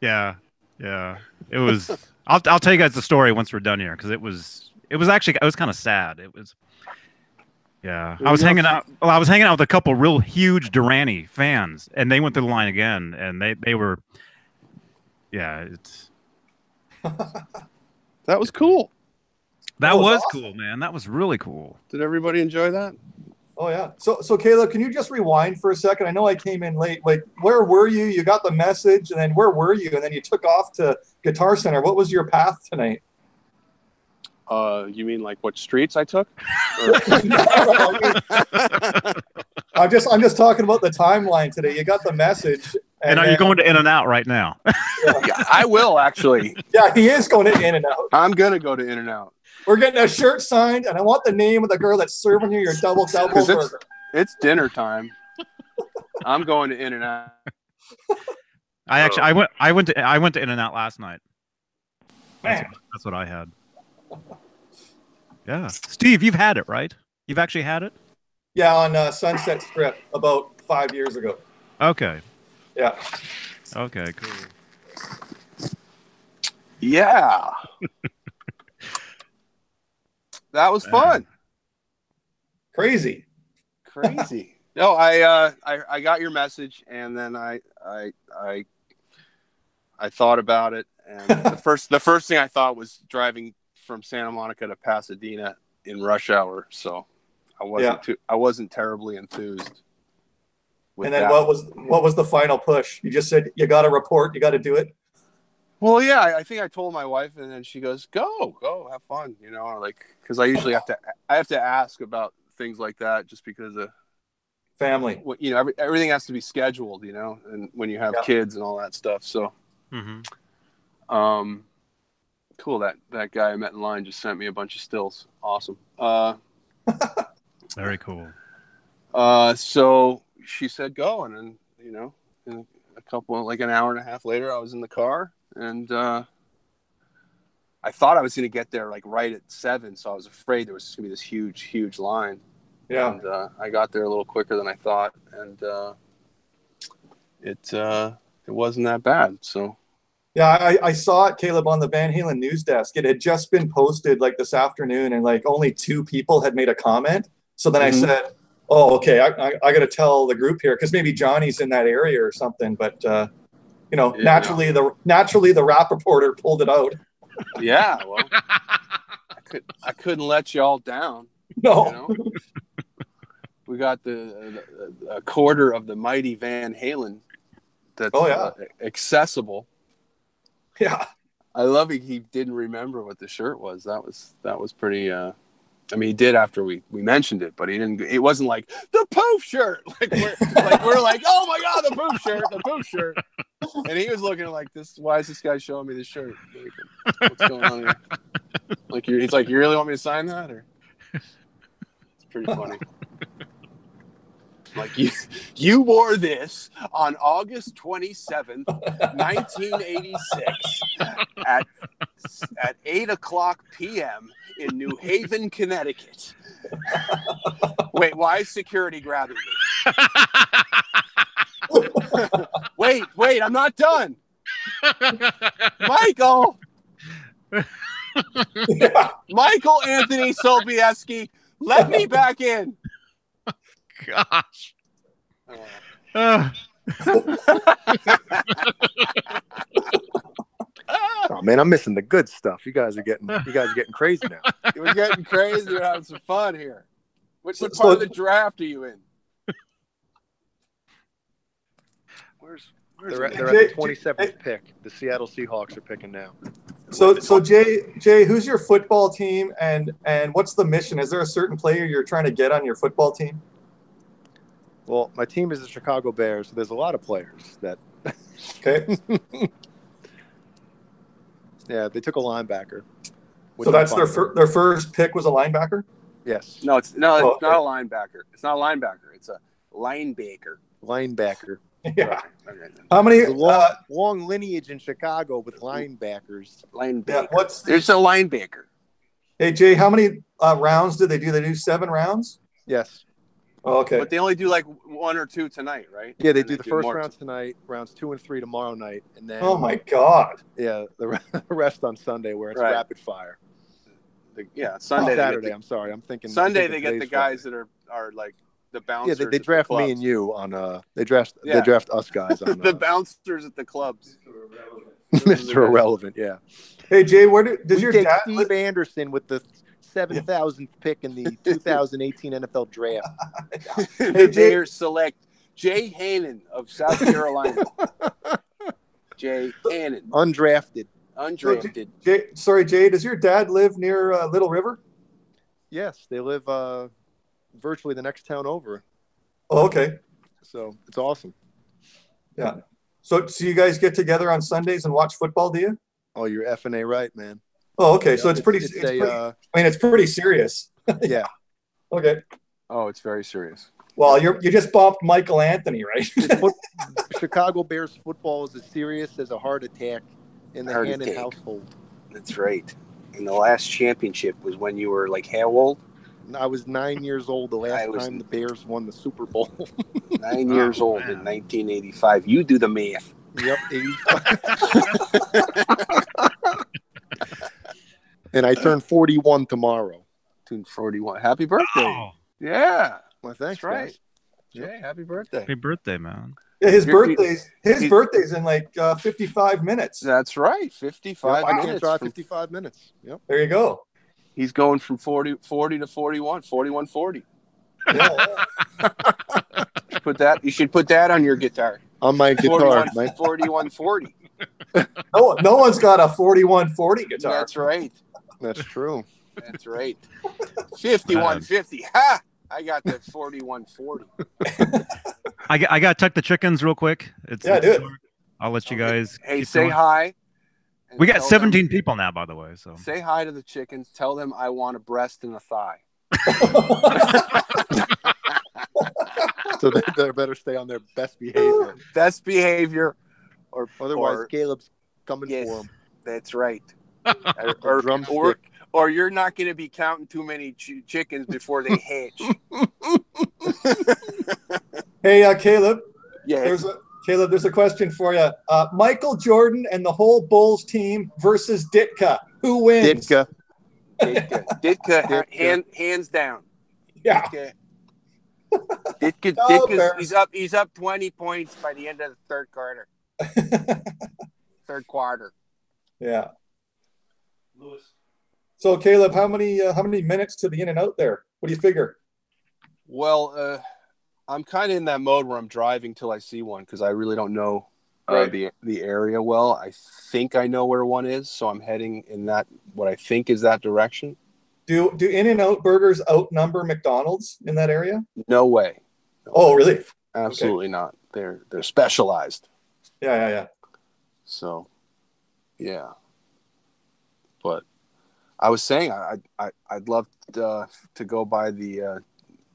Yeah. It was. I'll tell you guys the story once we're done here because it was kind of sad. It was. Yeah, I was hanging out with a couple real huge Durrani fans, and they went through the line again, and they were. Yeah, it's. That was cool. That was awesome. cool, man. That was really cool. Did everybody enjoy that? Oh yeah. So Caleb, can you just rewind for a second? I know I came in late. Like, where were you? You got the message, and then where were you? And then you took off to Guitar Center. What was your path tonight? You mean like what streets I took? I'm just talking about the timeline today. You got the message. And are you going to In-N-Out right now? Yeah, I will actually. Yeah, he is going to In-N-Out. I'm gonna go to In-N-Out. We're getting a shirt signed, and I want the name of the girl that's serving you your double burger. It's dinner time. I'm going to In-N-Out. I went to In-N-Out last night. That's what I had. Yeah, Steve, you've had it, right? You've actually had it? Yeah, on Sunset Strip about 5 years ago. Okay. Yeah. Okay, cool. Yeah. That was fun. Crazy. No, I got your message, and then I thought about it, and the first thing I thought was driving from Santa Monica to Pasadena in rush hour, so I wasn't terribly enthused. And then what was the final push? You just said you got to report, you got to do it. Well, yeah, I think I told my wife, and then she goes, "Go, have fun," like because I usually have to ask about things like that just because of family. Everything has to be scheduled, and when you have kids and all that stuff. So, cool. That guy I met in line just sent me a bunch of stills. Awesome. Very cool. So she said go, and then in a couple, like an hour and a half later, I was in the car, and I thought I was going to get there like right at 7, so I was afraid there was just going to be this huge line. Yeah. And I got there a little quicker than I thought, and it wasn't that bad. So. Yeah, I saw it, Caleb, on the Van Halen news desk. It had just been posted like this afternoon, and like only 2 people had made a comment. So then I said, "Oh, okay, I got to tell the group here because maybe Johnny's in that area or something." But naturally, the Rapoport pulled it out. Yeah, well, I couldn't let y'all down. No. We got a quarter of the mighty Van Halen that's accessible. Yeah, I love he didn't remember what the shirt was. That was pretty. I mean, he did after we mentioned it, but he didn't. It wasn't like the poof shirt. Like we're like, oh my god, the poof shirt. And he was looking like this. Why is this guy showing me this shirt? Like, what's going on here? He's like, you really want me to sign that? Or it's pretty funny. Like you wore this on August 27th, 1986 at 8:00 p.m. in New Haven, Connecticut. Wait, why is security grabbing me? Wait, I'm not done. Michael! Michael Anthony Sobieski, let me back in. Gosh. Oh man, I'm missing the good stuff. You guys are getting crazy now. We're getting crazy. We're having some fun here. What part of the draft are you in? They're at the 27th pick. The Seattle Seahawks are picking now. So Jay, who's your football team, and what's the mission? Is there a certain player you're trying to get on your football team? Well, my team is the Chicago Bears, so there's a lot of players that. Okay. Yeah, they took a linebacker. So that's their first pick was a linebacker? Yes. No, it's not a linebacker. It's not a linebacker. It's a linebacker. Linebacker. Yeah. Okay. How many long lineage in Chicago with linebackers? Linebacker. Yeah, There's a linebacker. Hey Jay, how many rounds did they do? They do 7 rounds? Yes. Oh, okay. But they only do like 1 or 2 tonight, right? Yeah, they do the first round tonight, rounds 2 and 3 tomorrow night, and then. Oh my God. Yeah, the rest on Sunday where it's rapid fire. Sunday. Saturday. I'm sorry, I'm thinking. Sunday they get the guys that are like the bouncers. Yeah, they draft me and you on. They draft us guys on the bouncers at the clubs. Mr. Irrelevant, yeah. Hey Jay, does your dad Steve Anderson with the 7,000th pick in the 2018 NFL draft? Hey, Jay, select Jay Hanen of South Carolina. Jay Hanen, undrafted. Undrafted. Sorry, Jay, does your dad live near Little River? Yes, they live virtually the next town over. Oh, okay. So it's awesome. Yeah. So you guys get together on Sundays and watch football, do you? Oh, you're effing A right, man. Oh, okay. Yeah, So it's pretty, I mean, it's pretty serious. Yeah. Okay. Oh, it's very serious. Well, you just bumped Michael Anthony, right? Chicago Bears football is as serious as a heart attack in the Hannon household. That's right. And the last championship was when you were like how old? I was 9 years old the last time the Bears won the Super Bowl. 9 years old in 1985. You do the math. Yep, 85. And I turn 41 tomorrow. Turn 41. Happy birthday. Oh, Yeah. Well, thanks, That's right. guys. Jay, happy birthday. happy birthday, man. Yeah, his birthday's in like 55 minutes. That's right. 55 I can minutes. drive 55 minutes. Yep. There you go. He's going from 40 to 41, 41-40. Yeah. You should put that on your guitar. On my guitar, 41-40. No one's got a 4140 guitar. That's right. That's true. That's right. 51-50. Ha! I got the 41-40. I got to tuck the chickens real quick. Do it. I'll let you guys. Hey, keep say going. hi. and We got tell 17 people now, by the way. So Say hi to the chickens. Tell them I want a breast and a thigh. So they better stay on their best behavior. Best behavior. Otherwise, Caleb's coming Yes, for him. that's right. Drumstick. Or you're not going to be counting too many chickens before they hatch. Hey, Caleb. Yeah. There's a question for you. Michael Jordan and the whole Bulls team versus Ditka. Who wins? Ditka, hands down. Yeah. Ditka, he's up 20 points by the end of the third quarter. Third quarter. Yeah. So Caleb, how many minutes to the in and out there? What do you figure? Well, I'm kind of in that mode where I'm driving till I see one because I really don't know the area well. I think I know where one is, so I'm heading in what I think is that direction. Do In-N-Out burgers outnumber McDonald's in that area? No way. Oh, really? Absolutely not. They're specialized. Yeah. So, yeah. But I was saying I'd love to go by the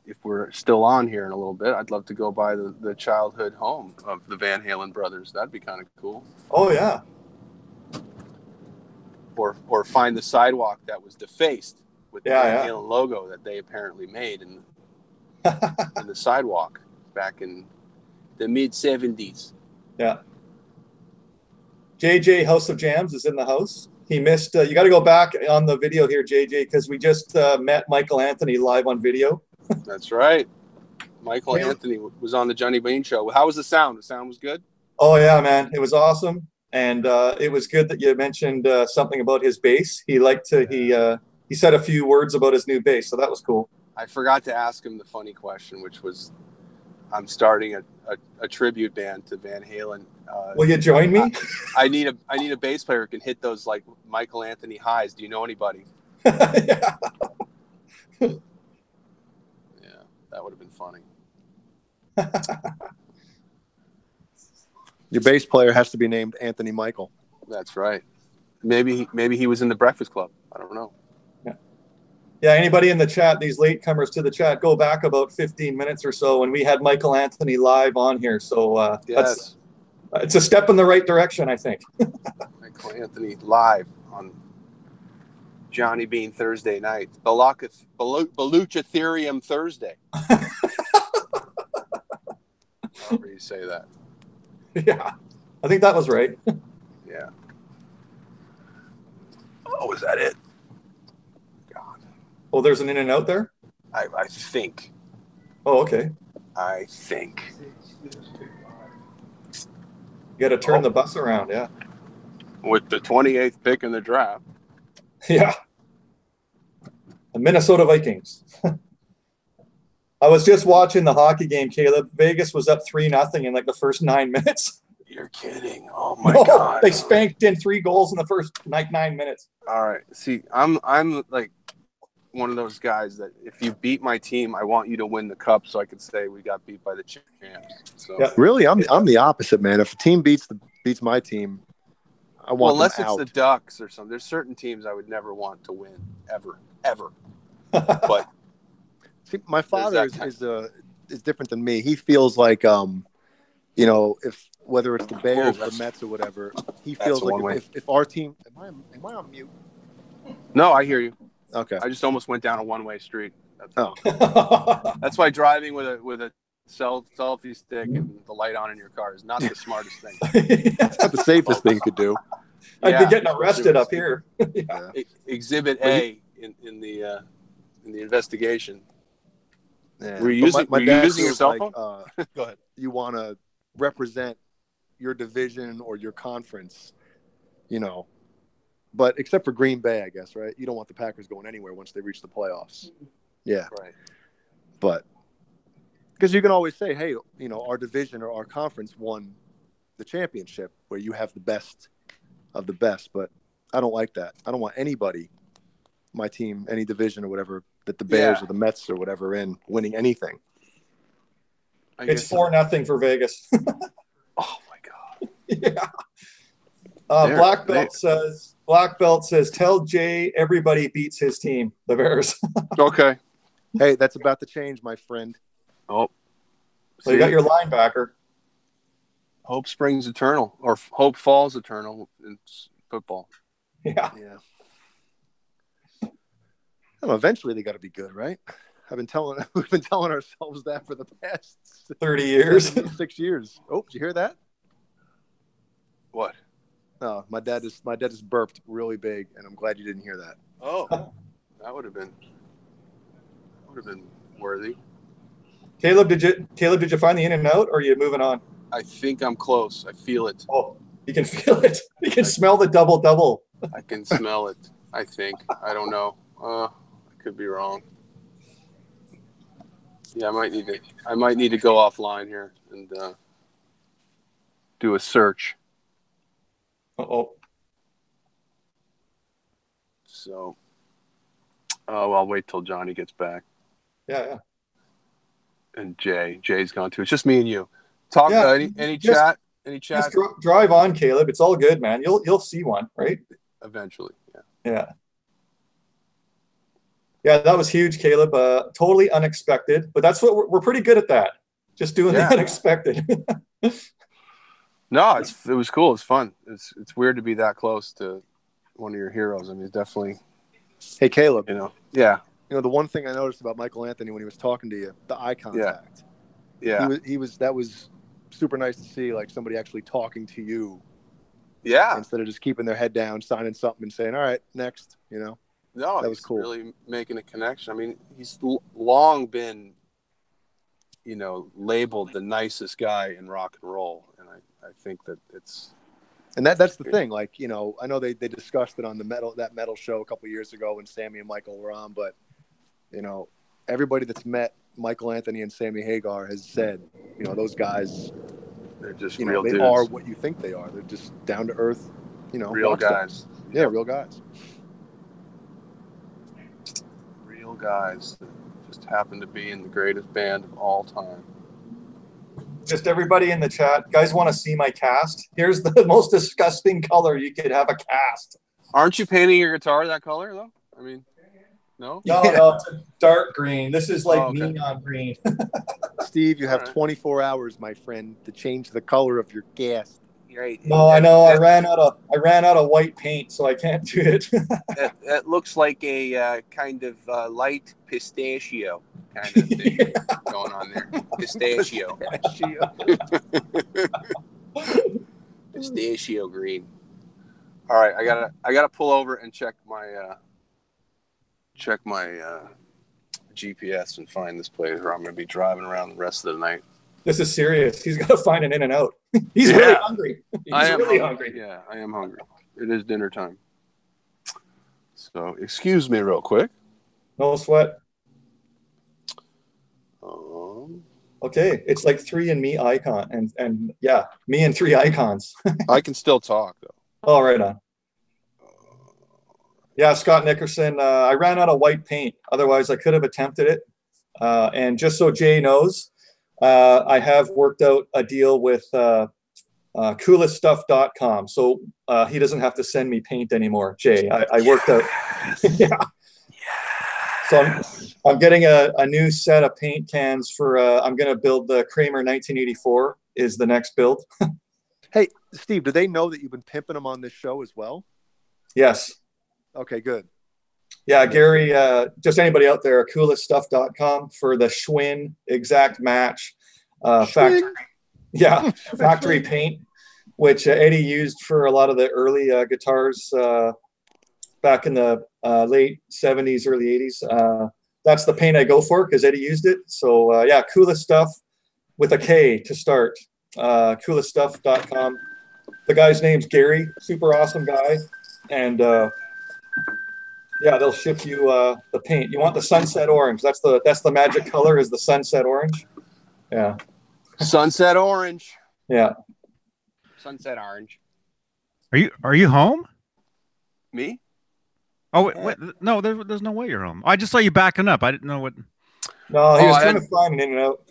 if we're still on here in a little bit, I'd love to go by the childhood home of the Van Halen brothers. That'd be kind of cool. Oh yeah. Or find the sidewalk that was defaced with the Van yeah. Halen logo that they apparently made in the sidewalk back in the mid-70s. Yeah. JJ House of Jams is in the house. He missed. You got to go back on the video here, JJ, because we just met Michael Anthony live on video. That's right. Michael Anthony was on the Johnny Beane show. How was the sound? The sound was good? Oh, yeah, man. It was awesome. And it was good that you mentioned something about his bass. He said a few words about his new bass, so that was cool. I forgot to ask him the funny question, which was, I'm starting a tribute band to Van Halen. Will you join me? I need a bass player who can hit those like Michael Anthony highs. Do you know anybody? Yeah. Yeah, that would have been funny. Your bass player has to be named Anthony Michael. That's right. Maybe he was in the Breakfast Club. I don't know. Yeah, anybody in the chat, these latecomers to the chat, go back about 15 minutes or so when we had Michael Anthony live on here. So yes. It's a step in the right direction, I think. Michael Anthony live on Johnny Beane Thursday night. Baluchatherium Thursday. However you say that. Yeah, I think that was right. Yeah. Oh, is that it? God. Oh, there's an In-N-Out there? I think. Oh, okay. I think. You got to turn the bus around, yeah. With the 28th pick in the draft. Yeah. The Minnesota Vikings. I was just watching the hockey game, Caleb. Vegas was up 3-0 in like the first 9 minutes. You're kidding. Oh my No, God. they spanked in 3 goals in the first 9 minutes. All right. See, I'm like one of those guys that if you beat my team, I want you to win the cup so I can say we got beat by the champs. So Yeah. Really, I'm the opposite, man. If a team beats my team, I want unless them it's out. the Ducks or something. There's certain teams I would never want to win ever. But See, my father that is different than me. He feels like you know, if whether it's the Bears or the Mets or whatever, he feels like if our team am I on mute? No, I hear you. Okay. I just almost went down a one-way street. Oh. That's why driving with a selfie stick and the light on in your car is not the smartest thing. It's not the safest thing you could do. I'd be getting arrested up here. Yeah. Exhibit A in the investigation. Yeah. Were you using your cell phone? Go ahead. You want to represent your division or your conference, you know. But except for Green Bay, I guess, right? You don't want the Packers going anywhere once they reach the playoffs. Yeah. Right. But because you can always say, hey, you know, our division or our conference won the championship where you have the best of the best. But I don't like that. I don't want anybody, my team, any division or whatever, that the Bears or the Mets or whatever in winning anything. It's 4-0 for Vegas. Oh, my God. Yeah. Black Belt says, tell Jay everybody beats his team, the Bears. Okay. Hey, that's about to change, my friend. Oh. So you got your linebacker. Hope springs eternal, or hope falls eternal in football. Yeah. Well, eventually they got to be good, right? We've been telling ourselves that for the past 30 years. 6 years. Oh, did you hear that? What? No, my dad just burped really big, and I'm glad you didn't hear that. Oh, that would have been worthy. Caleb, did you find the in and out, or are you moving on? I think I'm close. I feel it. Oh, you can feel it. You can smell the double. I can smell it. I think. I don't know. I could be wrong. Yeah, I might need to go offline here and do a search. Uh-oh. So, I'll wait till Johnny gets back. Yeah. And Jay's gone too. It's just me and you. Talk. Yeah, Any chat? Any chat? Just drive on, Caleb. It's all good, man. You'll see one, right? Eventually. Yeah. Yeah, that was huge, Caleb. Totally unexpected, but that's what we're pretty good at that. Just doing the unexpected. No, it was cool. It's fun. It's weird to be that close to one of your heroes. I mean, definitely. Hey, Caleb. Yeah. The one thing I noticed about Michael Anthony when he was talking to you, the eye contact. Yeah. That was super nice to see, like somebody actually talking to you. Yeah. Instead of just keeping their head down, signing something and saying, all right, next, No, that was cool. Really making a connection. I mean, he's long been, labeled the nicest guy in rock and roll. And I think that it's. And that's the thing. Like, I know they discussed it on that metal show a couple of years ago when Sammy and Michael were on, but, everybody that's met Michael Anthony and Sammy Hagar has said, those guys, they're just real dudes. Are what you think they are. They're just down to earth, real guys. Yeah, real guys. Real guys that just happen to be in the greatest band of all time. Just everybody in the chat, guys want to see my cast? Here's the most disgusting color you could have a cast. Aren't you painting your guitar that color, though? I mean, no? No, it's a dark green. This is like neon green. Steve, you have 24 hours, my friend, to change the color of your cast. Right. No, I know. I ran out of white paint, so I can't do it. that looks like a kind of light pistachio kind of thing going on there. Pistachio. Pistachio green. All right, I gotta pull over and check my GPS and find this place where I'm gonna be driving around the rest of the night. This is serious. He's got to find an in and out. He's really hungry. He's really hungry. Yeah, I am hungry. It is dinner time. So, excuse me real quick. No sweat. Okay, it's like 3 and me icon, and yeah, me and 3 icons. I can still talk though. Oh, right on. Yeah, Scott Nickerson. I ran out of white paint. Otherwise, I could have attempted it. And just so Jay knows, I have worked out a deal with cooleststuff.com. So he doesn't have to send me paint anymore, Jay. I worked out. Yeah. So I'm getting a new set of paint cans for, I'm going to build the Kramer 1984 is the next build. Hey, Steve, do they know that you've been pimping them on this show as well? Yes. Okay, good. Yeah, Gary, just anybody out there, cooleststuff.com for the Schwinn exact match factory. Yeah, factory paint, which Eddie used for a lot of the early guitars back in the late 70s, early 80s. That's the paint I go for because Eddie used it. So yeah, Coolest Stuff with a K to start. Cooleststuff.com. The guy's name's Gary, super awesome guy. And yeah, they'll ship you the paint. You want the sunset orange. That's the magic color is the sunset orange. Yeah. Sunset orange. Yeah. Sunset orange. Are you home? Me? Oh wait, no, there's no way you're home. I just saw you backing up. I didn't know what. No, he was trying to find an in and out.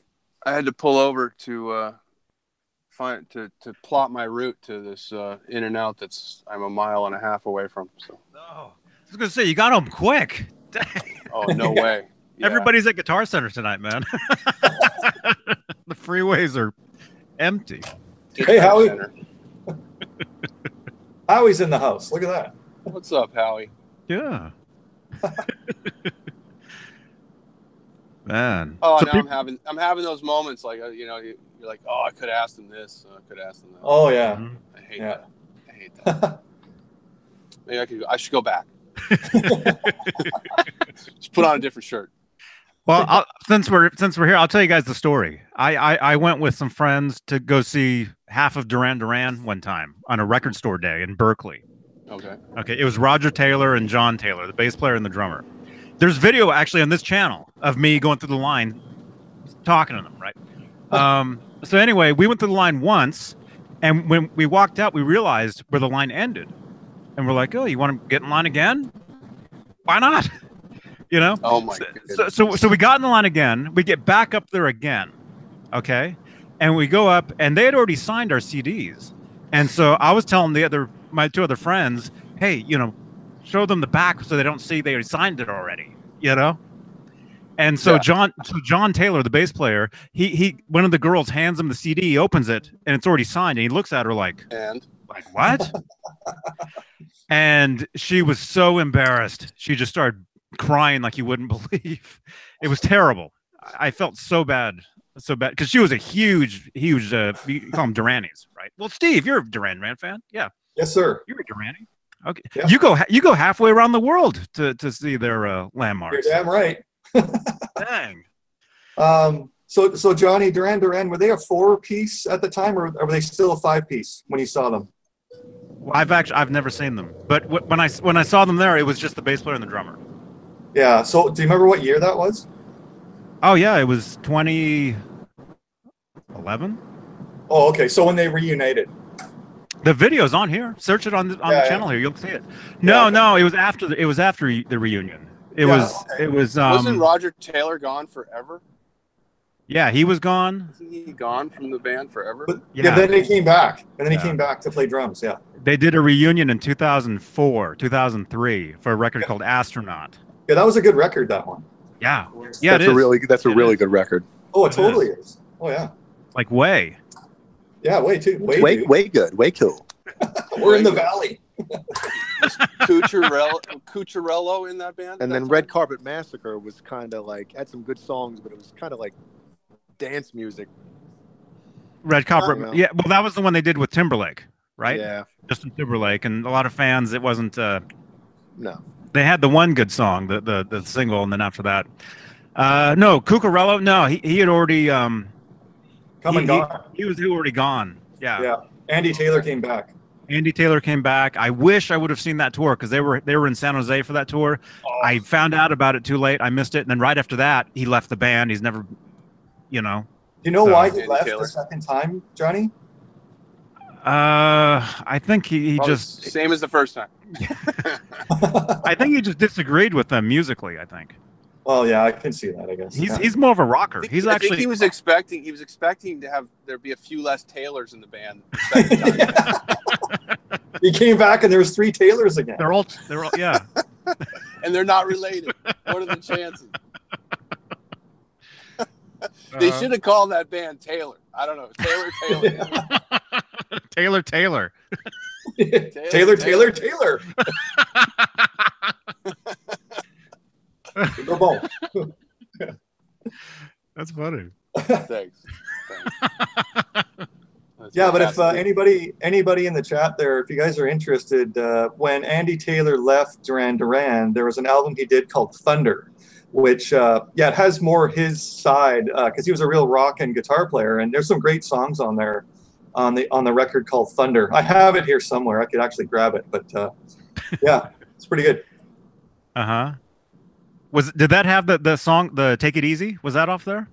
I had to pull over to plot my route to this in and out that's I'm a mile and a half away from. So. Oh, I was gonna say you got home quick. Oh no way! Yeah. Everybody's at Guitar Center tonight, man. The freeways are empty. Hey, Howie. Howie's in the house. Look at that. What's up, Howie? Yeah. Man. Oh, so now I'm having those moments like you're like, oh, I could ask them this, I could ask them that. Oh yeah. Mm-hmm. I hate that. Maybe I should go back. Just put on a different shirt. Well, since we're here, I'll tell you guys the story. I went with some friends to go see half of Duran Duran one time on a record store day in Berkeley. Okay. It was Roger Taylor and John Taylor, the bass player and the drummer. There's video actually on this channel of me going through the line, talking to them, right? So anyway, we went through the line once, and when we walked out, we realized where the line ended, and we're like, "Oh, you want to get in line again? Why not?" You know? Oh my goodness. So we got in the line again. We get back up there again, okay? And we go up, and they had already signed our CDs. And so I was telling my 2 other friends, hey, show them the back so they don't see they signed it already, And so Yeah. John Taylor, the bass player, he one of the girls hands him the CD, he opens it, and it's already signed, and he looks at her like what? And she was so embarrassed. She just started crying like you wouldn't believe. It was terrible. I felt so bad because she was a huge you call them Duranis, right? Well, Steve, you're a Duran Duran fan. Yeah. Yes, sir. You're a Durani. Okay. Yeah. You go halfway around the world to see their landmarks. You're damn right. Dang. So Johnny, Duran Duran, were they a 4-piece at the time, or were they still a 5-piece when you saw them? Well, I've never seen them, but when I saw them there, it was just the bass player and the drummer. Yeah. So do you remember what year that was? Oh yeah, it was 2011. Oh, okay. So when they reunited. The video's on here. Search it on the channel here. You'll see it. No, it was after the reunion. It was. Wasn't Roger Taylor gone forever? Yeah, he was gone. Isn't he gone from the band forever? But, yeah. Then he came back, and then he came back to play drums. Yeah. They did a reunion in 2004, 2003 for a record called Astronaut. Yeah, that was a good record. That one. Yeah. That's a really good record. Oh, it totally is. Oh yeah. Like way. Yeah, way too. Way good. Way cool. We're in the valley. Cucciarello in that band. And then Red Carpet Massacre was kind of like had some good songs, but it was kind of like dance music. Red Carpet. Yeah. Well, that was the one they did with Timberlake, right? Yeah. Justin Timberlake, and a lot of fans. It wasn't. No. They had the one good song, the single, and then after that, no, Cucciarello. No, he had already come and gone. He was already gone. Yeah. Yeah. Andy Taylor came back. Andy Taylor came back. I wish I would have seen that tour because they were in San Jose for that tour. Oh. I found out about it too late. I missed it, and then right after that, he left the band. He's never, you know So- why he Andy left Taylor. the second time, Johnny? I think he Probably just same as the first time. I think he just disagreed with them musically. I think Well, yeah, I can see that. I guess he's more of a rocker. He's I actually think he was expecting to have there be a few less Taylors in the band. The second time. He came back and there was 3 Taylors again. they're all yeah. And they're not related. What are the chances? They should have called that band Taylor. I don't know. Taylor. Taylor. Taylor. Go bone. That's funny. Thanks. Yeah, but if anybody in the chat there, if you guys are interested, when Andy Taylor left Duran Duran, there was an album he did called Thunder, which it has more his side because he was a real rock and guitar player, and there's some great songs on there on the record called Thunder. I have it here somewhere. I could actually grab it, but yeah, it's pretty good. Did that have the song, the Take It Easy? Was that off there?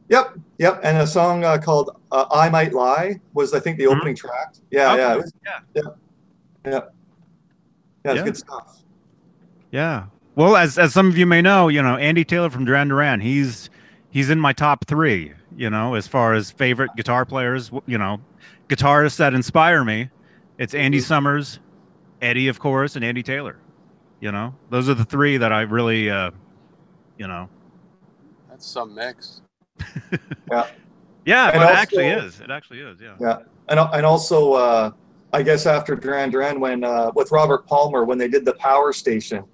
Yep. And a song called I Might Lie was, I think, the opening track. Yeah, Okay. yeah. It was, Yeah. Yeah, it's good stuff. Yeah. Well, as some of you may know, Andy Taylor from Duran Duran, he's in my top 3, as far as favorite guitar players, guitarists that inspire me. It's Andy Summers, Eddie, of course, and Andy Taylor. Those are the 3 that I really, That's some mix. Yeah. Yeah, And it also- actually is. It actually is, yeah. Yeah, and also I guess after Duran Duran, when with Robert Palmer, when they did the Power Station,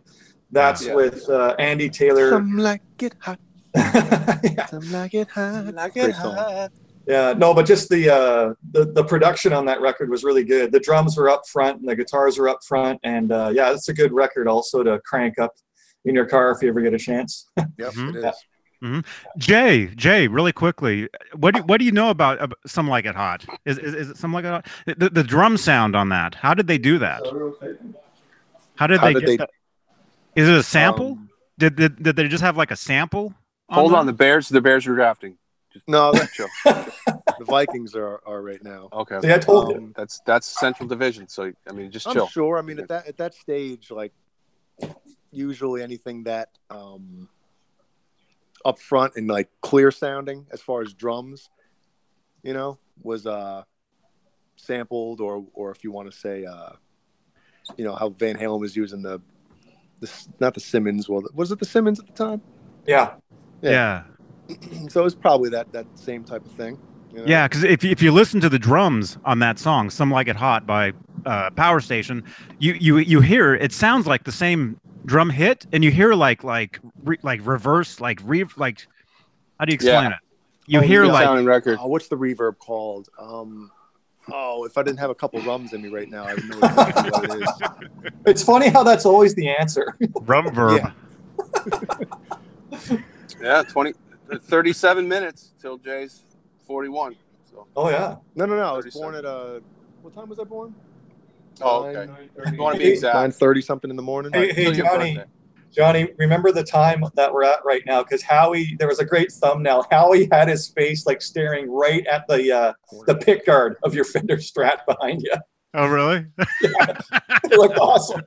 that's Yeah. with Andy Taylor. Some like it hot. Yeah. Some like it hot. Like Great it song. hot. Yeah, no, but just the production on that record was really good. The drums were up front and the guitars were up front, and yeah, it's a good record also to crank up in your car if you ever get a chance. Yep, Mhm. it is. Jay, really quickly, what do you know about Some Like It Hot? Is it Some Like It Hot? The drum sound on that. How did they do that? How did they get that? Is it a sample? Did they just have like a sample? Hold on, that? the Bears are drafting. Just No, chill. the Vikings are right now. Okay. See, I told you. That's Central Division, so I mean, just I'm chill. sure. I mean, at that stage, like usually anything that up front and like clear sounding as far as drums, was sampled, or if you want to say, how Van Halen was using the not the Simmons. Well, was it the Simmons at the time? Yeah. Yeah. So it's probably that same type of thing. Yeah, because if you listen to the drums on that song, "Some Like It Hot" by Power Station, you hear it sounds like the same drum hit, and you hear like reverse, like how do you explain it? You hear Good like sounding record. What's the reverb called? If I didn't have a couple rums in me right now, I would know exactly what it is. It's funny how that's always the answer. drum verb. Yeah, 37 minutes till Jay's 41. So. Oh yeah. No. I was 37. born at what time was I born? Oh, okay. You want to be exact? 9:30 something in the morning. Hey, Till your Johnny. birthday. Johnny, remember the time that we're at right now? Because Howie, there was a great thumbnail. Howie had his face like staring right at the pick guard of your Fender Strat behind you. Oh, really? It looked awesome.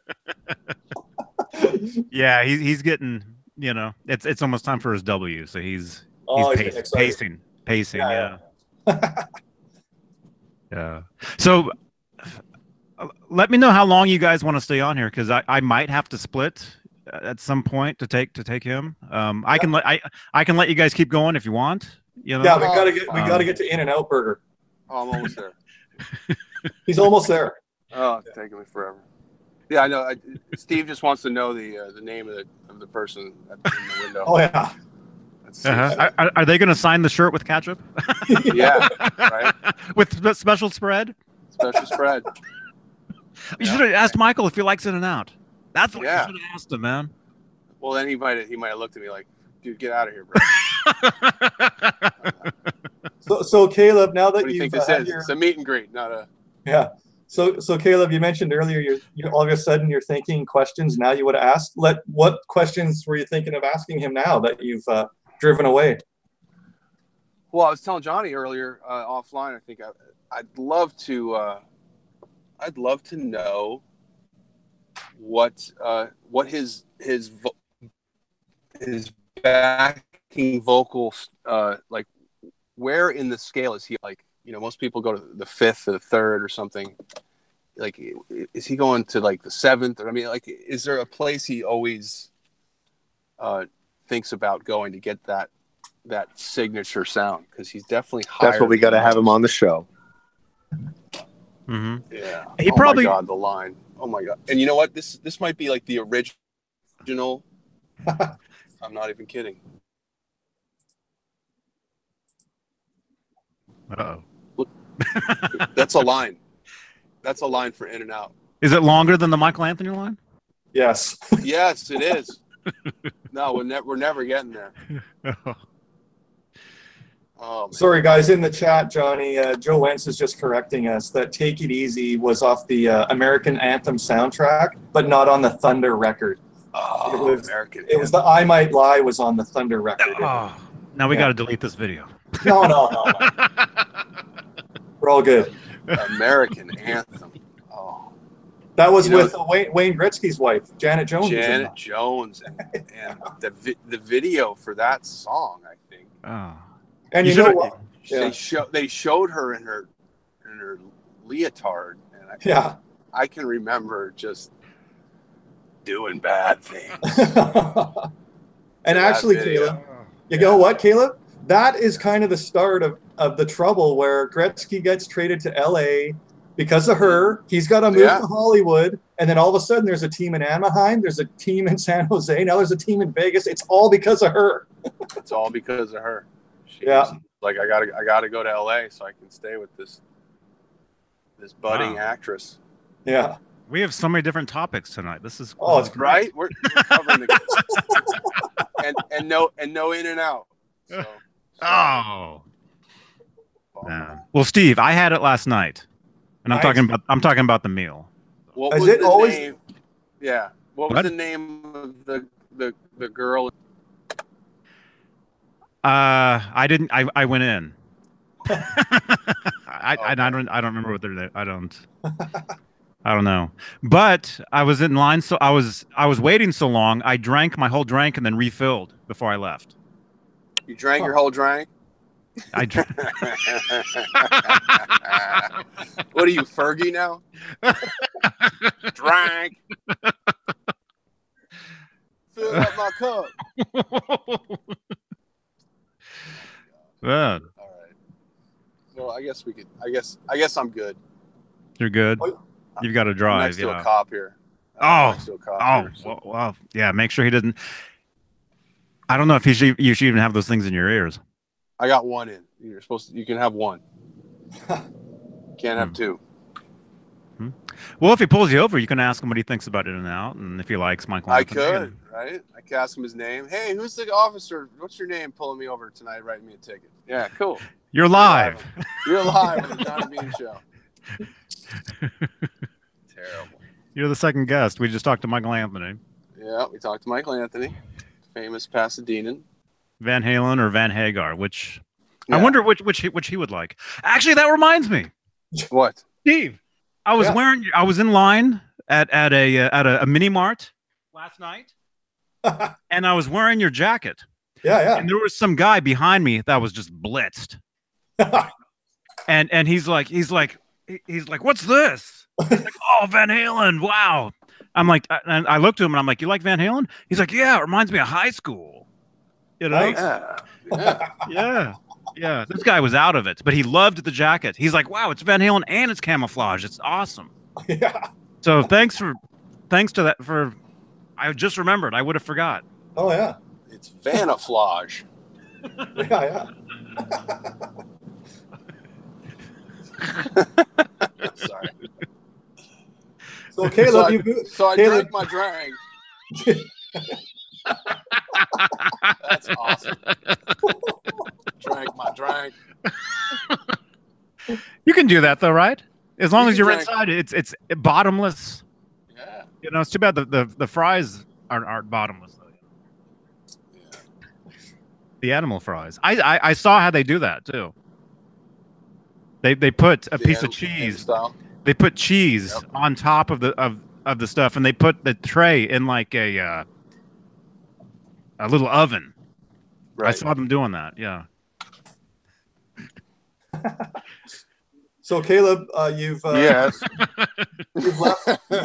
Yeah, he's getting. It's almost time for his W, so he's excited. pacing. Yeah. Yeah. So let me know how long you guys want to stay on here, because I might have to split at some point to take him. I can let you guys keep going if you want. Yeah, we gotta get to In-N-Out Burger. Oh, I'm almost there. He's almost there. Oh, it's taking me forever. Yeah, I know. Steve just wants to know the name of the person in the window. Oh yeah. Are they going to sign the shirt with ketchup? Yeah, right. With special spread? Special spread. You should have asked Michael if he likes In-N-Out. That's what you Yeah. should have asked him, man. Well, then he might have looked at me like, "Dude, get out of here, bro." So Caleb, now that What do you you've think this had is? your It's a meet and greet, not a. yeah. So Caleb, you mentioned earlier you all of a sudden you're thinking questions now you would have asked. What questions were you thinking of asking him now that you've driven away? Well, I was telling Johnny earlier offline. I think I'd love to know what his backing vocals like. Where in the scale is he? Like, you know, most people go to the 5th or the 3rd or something. Like, is he going to like the 7th? Or I mean, like, is there a place he always thinks about going to get that signature sound? Because he's definitely higher. That's what we got to have him on the show. Mm-hmm. Yeah. He probably. My God, the line. Oh my God. And you know what? This might be like the original. I'm not even kidding. Uh-oh. Look, that's a line. That's a line for In and Out. Is it longer than the Michael Anthony line? Yes. Yes, it is. No, we're never getting there. Oh, Sorry, guys, in the chat, Johnny, Joe Wentz is just correcting us that Take It Easy was off the American Anthem soundtrack, but not on the Thunder record. Oh, it was the I Might Lie was on the Thunder record. Oh, now we got to delete this video. No. We're all good. American Anthem. Oh, that was with Wayne Gretzky's wife, Janet Jones. Janet Jones, and the video for that song, I think. Oh, and you know what? They showed her in her leotard, and I can remember just doing bad things. And actually, Caleb, you know what, Caleb? That is kind of the start of the trouble where Gretzky gets traded to LA because of her. He's got to move to Hollywood. And then all of a sudden there's a team in Anaheim. There's a team in San Jose. Now there's a team in Vegas. It's all because of her. It's all because of her. She's like, I gotta go to LA so I can stay with this budding actress. Yeah. We have so many different topics tonight. This is it's right. We're covering the and no In and Out. So. Oh. Man. Well, Steve, I had it last night, and I'm talking about the meal. What was the name? Yeah. What was the name of the girl? I didn't. I went in. I don't remember what their name. I don't know. But I was in line, so I was waiting so long. I drank my whole drink and then refilled before I left. You drank your whole drink? I drank. What are you, Fergie now? Drank. Fill up my cup. Man. All right. So I guess we could. I guess I'm good. You're good. You've got to drive. I'm next to a cop here. Well, yeah. Make sure he doesn't. I don't know if you should even have those things in your ears. I got one in. You're supposed to. You can have one. Can't have two. Well, if he pulls you over, you can ask him what he thinks about In and Out, and if he likes Michael Anthony. I could, right? I could ask him his name. Hey, who's the officer? What's your name? Pulling me over tonight, writing me a ticket. Yeah, cool. You're live. You're live on the Johnny Beane Show. Terrible. You're the second guest. We just talked to Michael Anthony. Yeah, we talked to Michael Anthony, famous Pasadenan. Van Halen or Van Hagar, which I wonder which he would like. Actually, that reminds me. What? Steve, I was in line at a mini mart last night, and I was wearing your jacket. Yeah. And there was some guy behind me that was just blitzed. and he's like, what's this? He's like, oh, Van Halen, wow. I'm like, and I looked to him and I'm like, you like Van Halen? He's like, yeah, it reminds me of high school. You know? Yeah. This guy was out of it, but he loved the jacket. He's like, wow, it's Van Halen and it's camouflage. It's awesome. Yeah. So thanks to that I just remembered. I would have forgot. Oh yeah. It's Vanaflage. Yeah. Sorry. So Caleb, I drank my drink. That's awesome. Drank my drink. You can do that though, right? As long as you're inside, it's bottomless. Yeah. You know, it's too bad the fries aren't bottomless though. Yeah. the animal fries. I saw how they do that too. They put a piece of cheese. Style. They put cheese on top of the stuff, and they put the tray in like a little oven. Right. I saw them doing that. Yeah. So Caleb, you've Yes. you've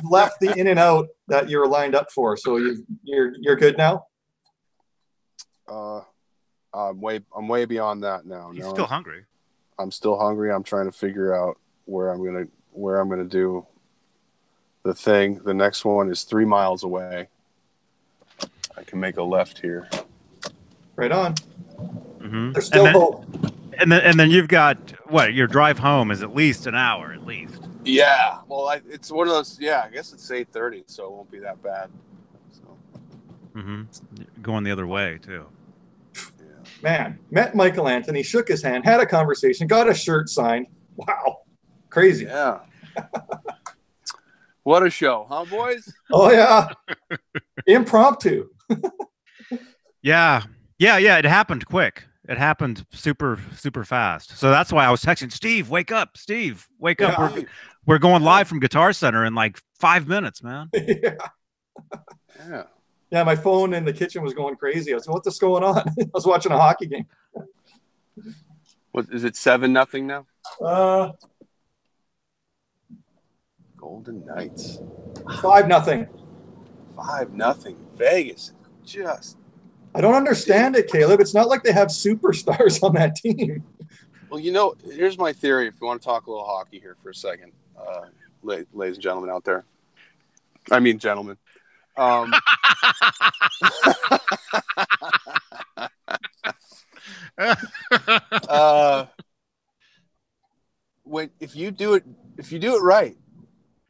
left the in and out that you were lined up for. So you're good now. I'm way beyond that now. He's No, still hungry. I'm still hungry. I'm trying to figure out where I'm gonna do the thing. The next one is 3 miles away. I can make a left here. Right on. Mm-hmm. There's still hope. And then you've got what? Your drive home is at least an hour, at least. Yeah. Well, it's one of those. Yeah, I guess it's 8:30, so it won't be that bad. So. Mm-hmm. Going the other way too. Man, met Michael Anthony, shook his hand, had a conversation, got a shirt signed. Wow, crazy. Yeah. What a show, huh, boys? Oh yeah, impromptu. Yeah. It happened quick. It happened super fast. So that's why I was texting Steve, wake up, Steve, wake up. Yeah. We're going live from Guitar Center in like 5 minutes, man. Yeah. Yeah, my phone in the kitchen was going crazy. I was like, what's going on? I was watching a hockey game. What is it? 7-0 now. Golden Knights. 5-0. 5-0. Vegas. Just. I don't understand it, Caleb. It's not like they have superstars on that team. Well, here's my theory. If you want to talk a little hockey here for a second, ladies and gentlemen out there. I mean, gentlemen. If you do it right,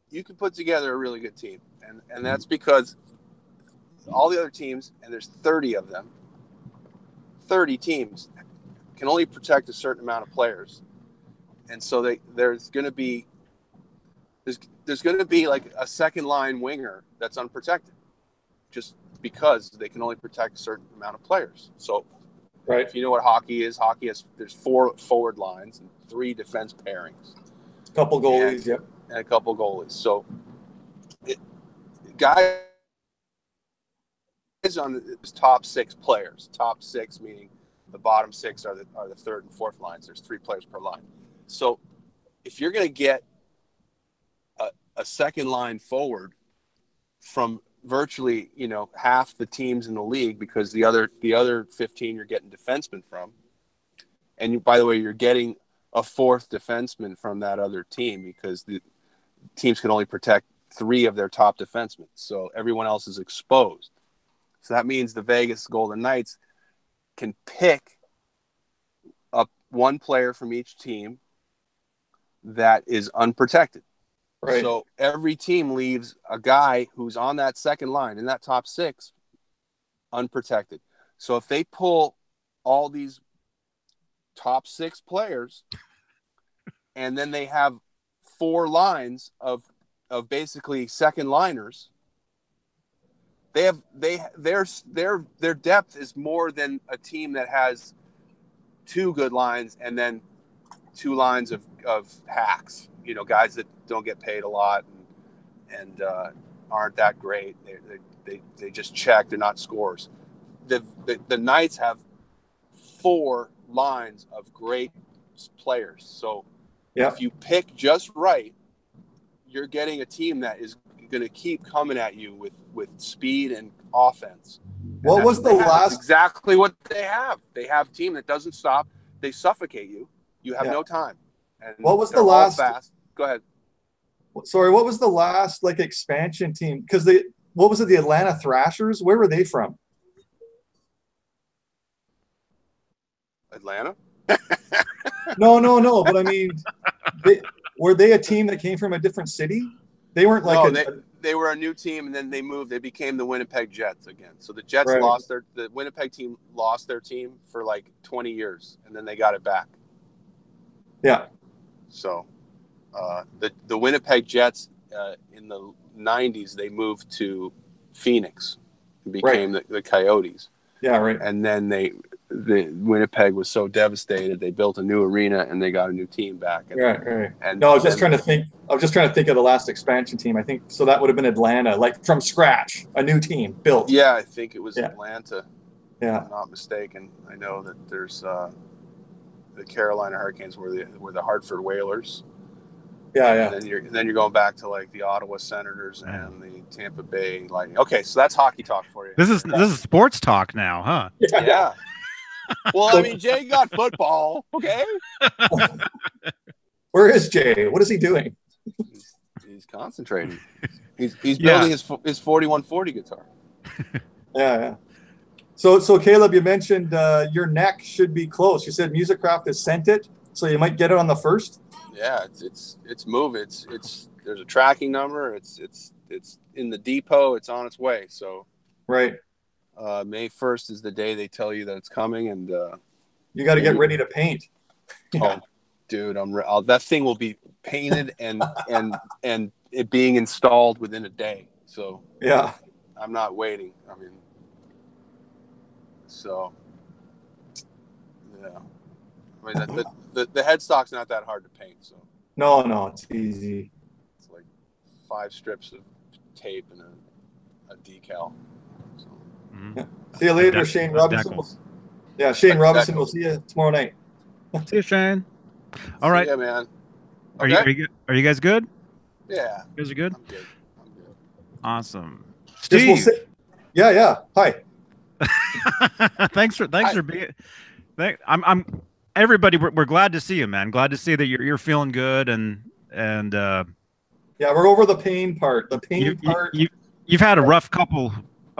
you can put together a really good team, and that's because all the other teams, and there's 30 of them, 30 teams can only protect a certain amount of players, and so there's going to be like a second line winger that's unprotected, just because they can only protect a certain amount of players. So, right. If you know what hockey is, there's 4 forward lines and 3 defense pairings, A couple goalies, and a couple goalies. So, guys on the top 6 players. Top 6 meaning the bottom 6 are the third and fourth lines. There's 3 players per line. So, if you're going to get a second line forward from virtually, half the teams in the league, because the other 15 you're getting defensemen from, and by the way, you're getting a 4th defenseman from that other team, because the teams can only protect 3 of their top defensemen, so everyone else is exposed. So that means the Vegas Golden Knights can pick up 1 player from each team that is unprotected. Right. So every team leaves a guy who's on that second line in that top 6 unprotected. So if they pull all these top 6 players, and then they have 4 lines of basically second liners, their depth is more than a team that has 2 good lines and then 2 lines of hacks. Guys that don't get paid a lot and aren't that great. They just check. They're not scorers. The Knights have 4 lines of great players. So if you pick just right, you're getting a team that is going to keep coming at you with speed and offense. What was the last? That's exactly what they have. They have a team that doesn't stop. They suffocate you. You have no time. And what was the last? Fast. Go ahead. Sorry, what was the last expansion team? Because what was it? The Atlanta Thrashers? Where were they from? Atlanta? No. But I mean, were they a team that came from a different city? They weren't they were a new team, and then they moved. They became the Winnipeg Jets again. So the Jets the Winnipeg team lost their team for 20 years, and then they got it back. Yeah. So the Winnipeg Jets in the 90s, they moved to Phoenix and became the Coyotes. Yeah, right. And then Winnipeg was so devastated, they built a new arena and they got a new team back. And, Right. And no, I was just trying to think. I was just trying to think of the last expansion team. I think so. That would have been Atlanta, like from scratch, a new team built. Yeah, I think it was Atlanta. Yeah, if I'm not mistaken. I know that there's the Carolina Hurricanes were the Hartford Whalers. Yeah. And then you're going back to like the Ottawa Senators and the Tampa Bay Lightning. Okay, so that's hockey talk for you. This is sports talk now, huh? Yeah. Well, I mean, Jay got football. Okay. Where is Jay? What is he doing? He's concentrating. He's building his 4140 guitar. Yeah. So Caleb, you mentioned your neck should be close. You said Musicraft has sent it, so you might get it on the 1st. Yeah, it's moving. It's there's a tracking number. It's in the depot. It's on its way. So right. May 1st is the day they tell you that it's coming, and you got to get ready to paint. Oh, dude, that thing will be painted and it being installed within a day. So yeah, I'm not waiting. I mean, so yeah. I mean, the headstock's not that hard to paint. So no, it's easy. It's like 5 strips of tape and a decal. So. Yeah. See you later, Shane Robinson. Shane Robinson. We'll see you tomorrow night. See you, Shane. All right. Yeah, man. Okay. Are you guys good? Yeah. You guys are good? I'm good. Awesome. Steve. Yeah. Hi. thanks for being. Everybody, we're glad to see you, man. Glad to see that you're feeling good and yeah, we're over the pain part. The pain part. You've had a rough couple.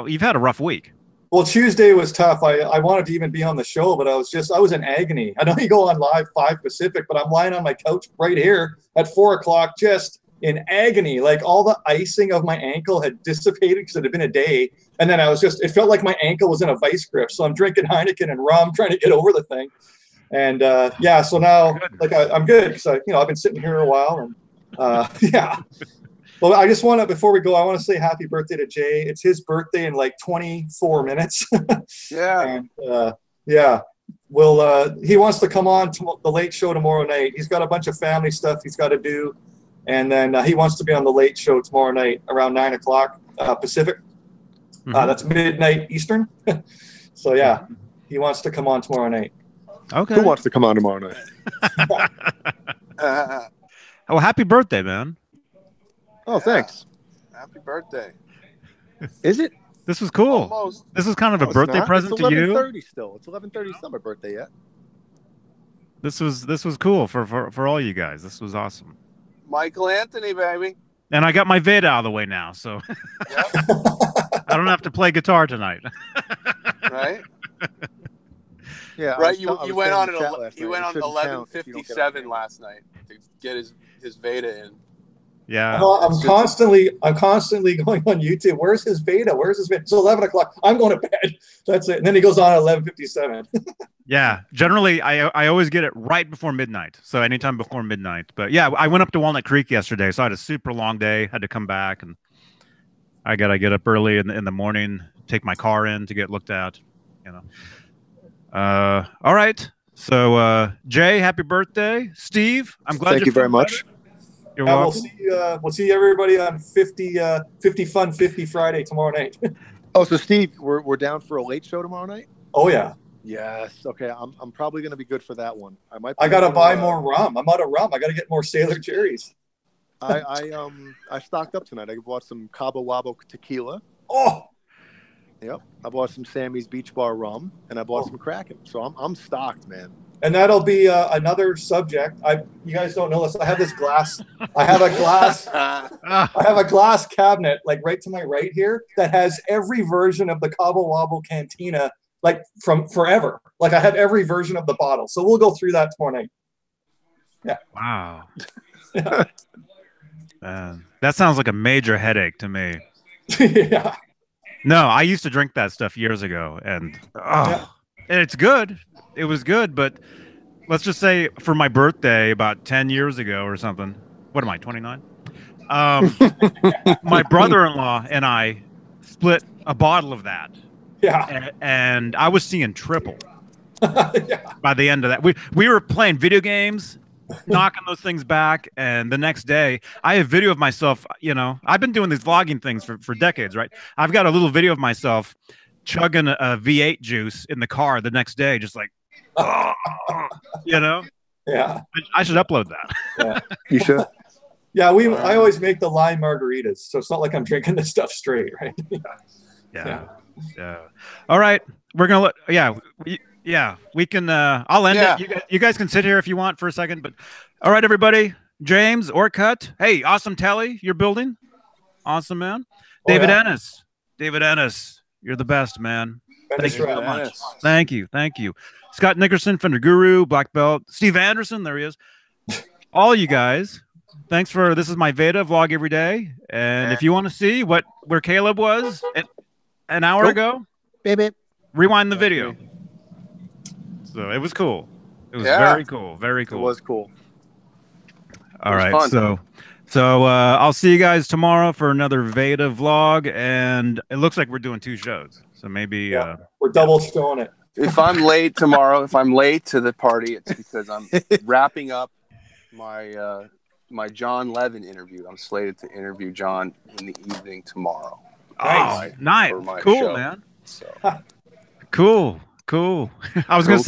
You've had a rough week. Well, Tuesday was tough. I wanted to even be on the show, but I was in agony. I know you go on live 5 Pacific, but I'm lying on my couch right here at 4 o'clock, just in agony. Like all the icing of my ankle had dissipated because it had been a day. And then it felt like my ankle was in a vice grip. So I'm drinking Heineken and rum, trying to get over the thing. And so now I'm good because I've been sitting here a while and yeah. Well, I just want to, before we go, I want to say happy birthday to Jay. It's his birthday in like 24 minutes. Yeah. And, he wants to come on to the late show tomorrow night. He's got a bunch of family stuff he's got to do. And then he wants to be on the late show tomorrow night around 9 o'clock Pacific. Mm-hmm. That's midnight Eastern. So yeah, he wants to come on tomorrow night. Okay. Who wants to come on tomorrow night? Oh, happy birthday, man. Oh, thanks. Happy birthday. Is it? This was cool. Almost. This is kind of a birthday present to you. It's 11:30 still. It's 11:30. It's not my birthday yet. This was cool for all you guys. This was awesome. Michael Anthony, baby. And I got my VEDA out of the way now, so Yep. I don't have to play guitar tonight. Right? Yeah. Right. You went on 11:57 last night to get his VEDA in. Yeah. I'm constantly going on YouTube. Where's his VEDA? It's 11 o'clock. I'm going to bed. That's it. And then he goes on at 11:57. Yeah. Generally, I always get it right before midnight. So anytime before midnight. But yeah, I went up to Walnut Creek yesterday, so I had a super long day. Had to come back, and I gotta get up early in the morning, take my car in to get looked at. All right. So Jay, happy birthday. Steve, I'm glad. Thank you very much. You're welcome. We'll see everybody on 50 Fun 50 Friday tomorrow night. Oh, so Steve, we're down for a late show tomorrow night? Oh yeah. Yes. Okay. I'm probably going to be good for that one. I got to buy more rum. I'm out of rum. I got to get more Sailor Jerry's. I stocked up tonight. I bought some Cabo Wabo tequila. Oh. Yep. I bought some Sammy's Beach Bar rum, and I bought some Kraken. So I'm stocked, man. And that'll be another subject. You guys don't know this. I have this glass. I have a glass cabinet, like right to my right here, that has every version of the Cabo Wabo Cantina, like from forever. Like I have every version of the bottle. So we'll go through that tomorrow night. Yeah. Wow. That sounds like a major headache to me. Yeah. No, I used to drink that stuff years ago, and it's good. It was good, but let's just say for my birthday about 10 years ago or something. What am I, 29? My brother-in-law and I split a bottle of that. Yeah. And I was seeing triple. Yeah. By the end of that, we were playing video games, knocking those things back, and the next day, I have video of myself. You know, I've been doing these vlogging things for decades, right? I've got a little video of myself chugging a V8 juice in the car the next day, just like, you know. Yeah. I should upload that. Yeah. You should. Yeah, I always make the lime margaritas, so it's not like I'm drinking this stuff straight, right? Yeah. All right, we're gonna we can. I'll end it. You guys can sit here if you want for a second, but all right, everybody. James Orcutt. Hey, awesome Telly, you're building. Awesome, man. David Ennis. David Ennis, you're the best, man. Thank you so much. Thank you. Scott Nickerson, Fender Guru, Black Belt. Steve Anderson, there he is. All you guys. Thanks for this is my VEDA vlog every day. And if you want to see where Caleb was an hour ago, baby, rewind the video. So it was cool. It was very cool. Very cool. It was cool. All right. Fun. So I'll see you guys tomorrow for another VEDA vlog. And it looks like we're doing 2 shows. So maybe we're double showing it. If I'm late tomorrow, if I'm late to the party, it's because I'm wrapping up my my John Levin interview. I'm slated to interview John in the evening tomorrow. Nice. Cool, show. Man. So. Cool. I was gonna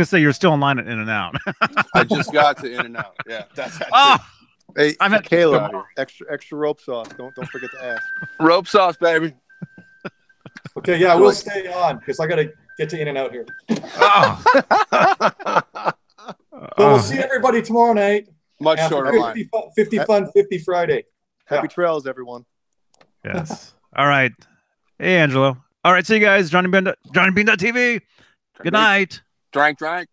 say you're still in line at In-N-Out. I just got to In-N-Out. Yeah, that's hey, I've had Caleb. Extra rope sauce. Don't forget to ask. Rope sauce, baby. Okay, yeah, we'll stay on because I gotta get to In-N-Out here. So we'll see everybody tomorrow night. Much shorter line. 50 Fun 50 Friday. Happy trails, everyone. Yes. All right. Hey, Angelo. All right. See you guys. JohnnyBean.tv. Good night. Drank.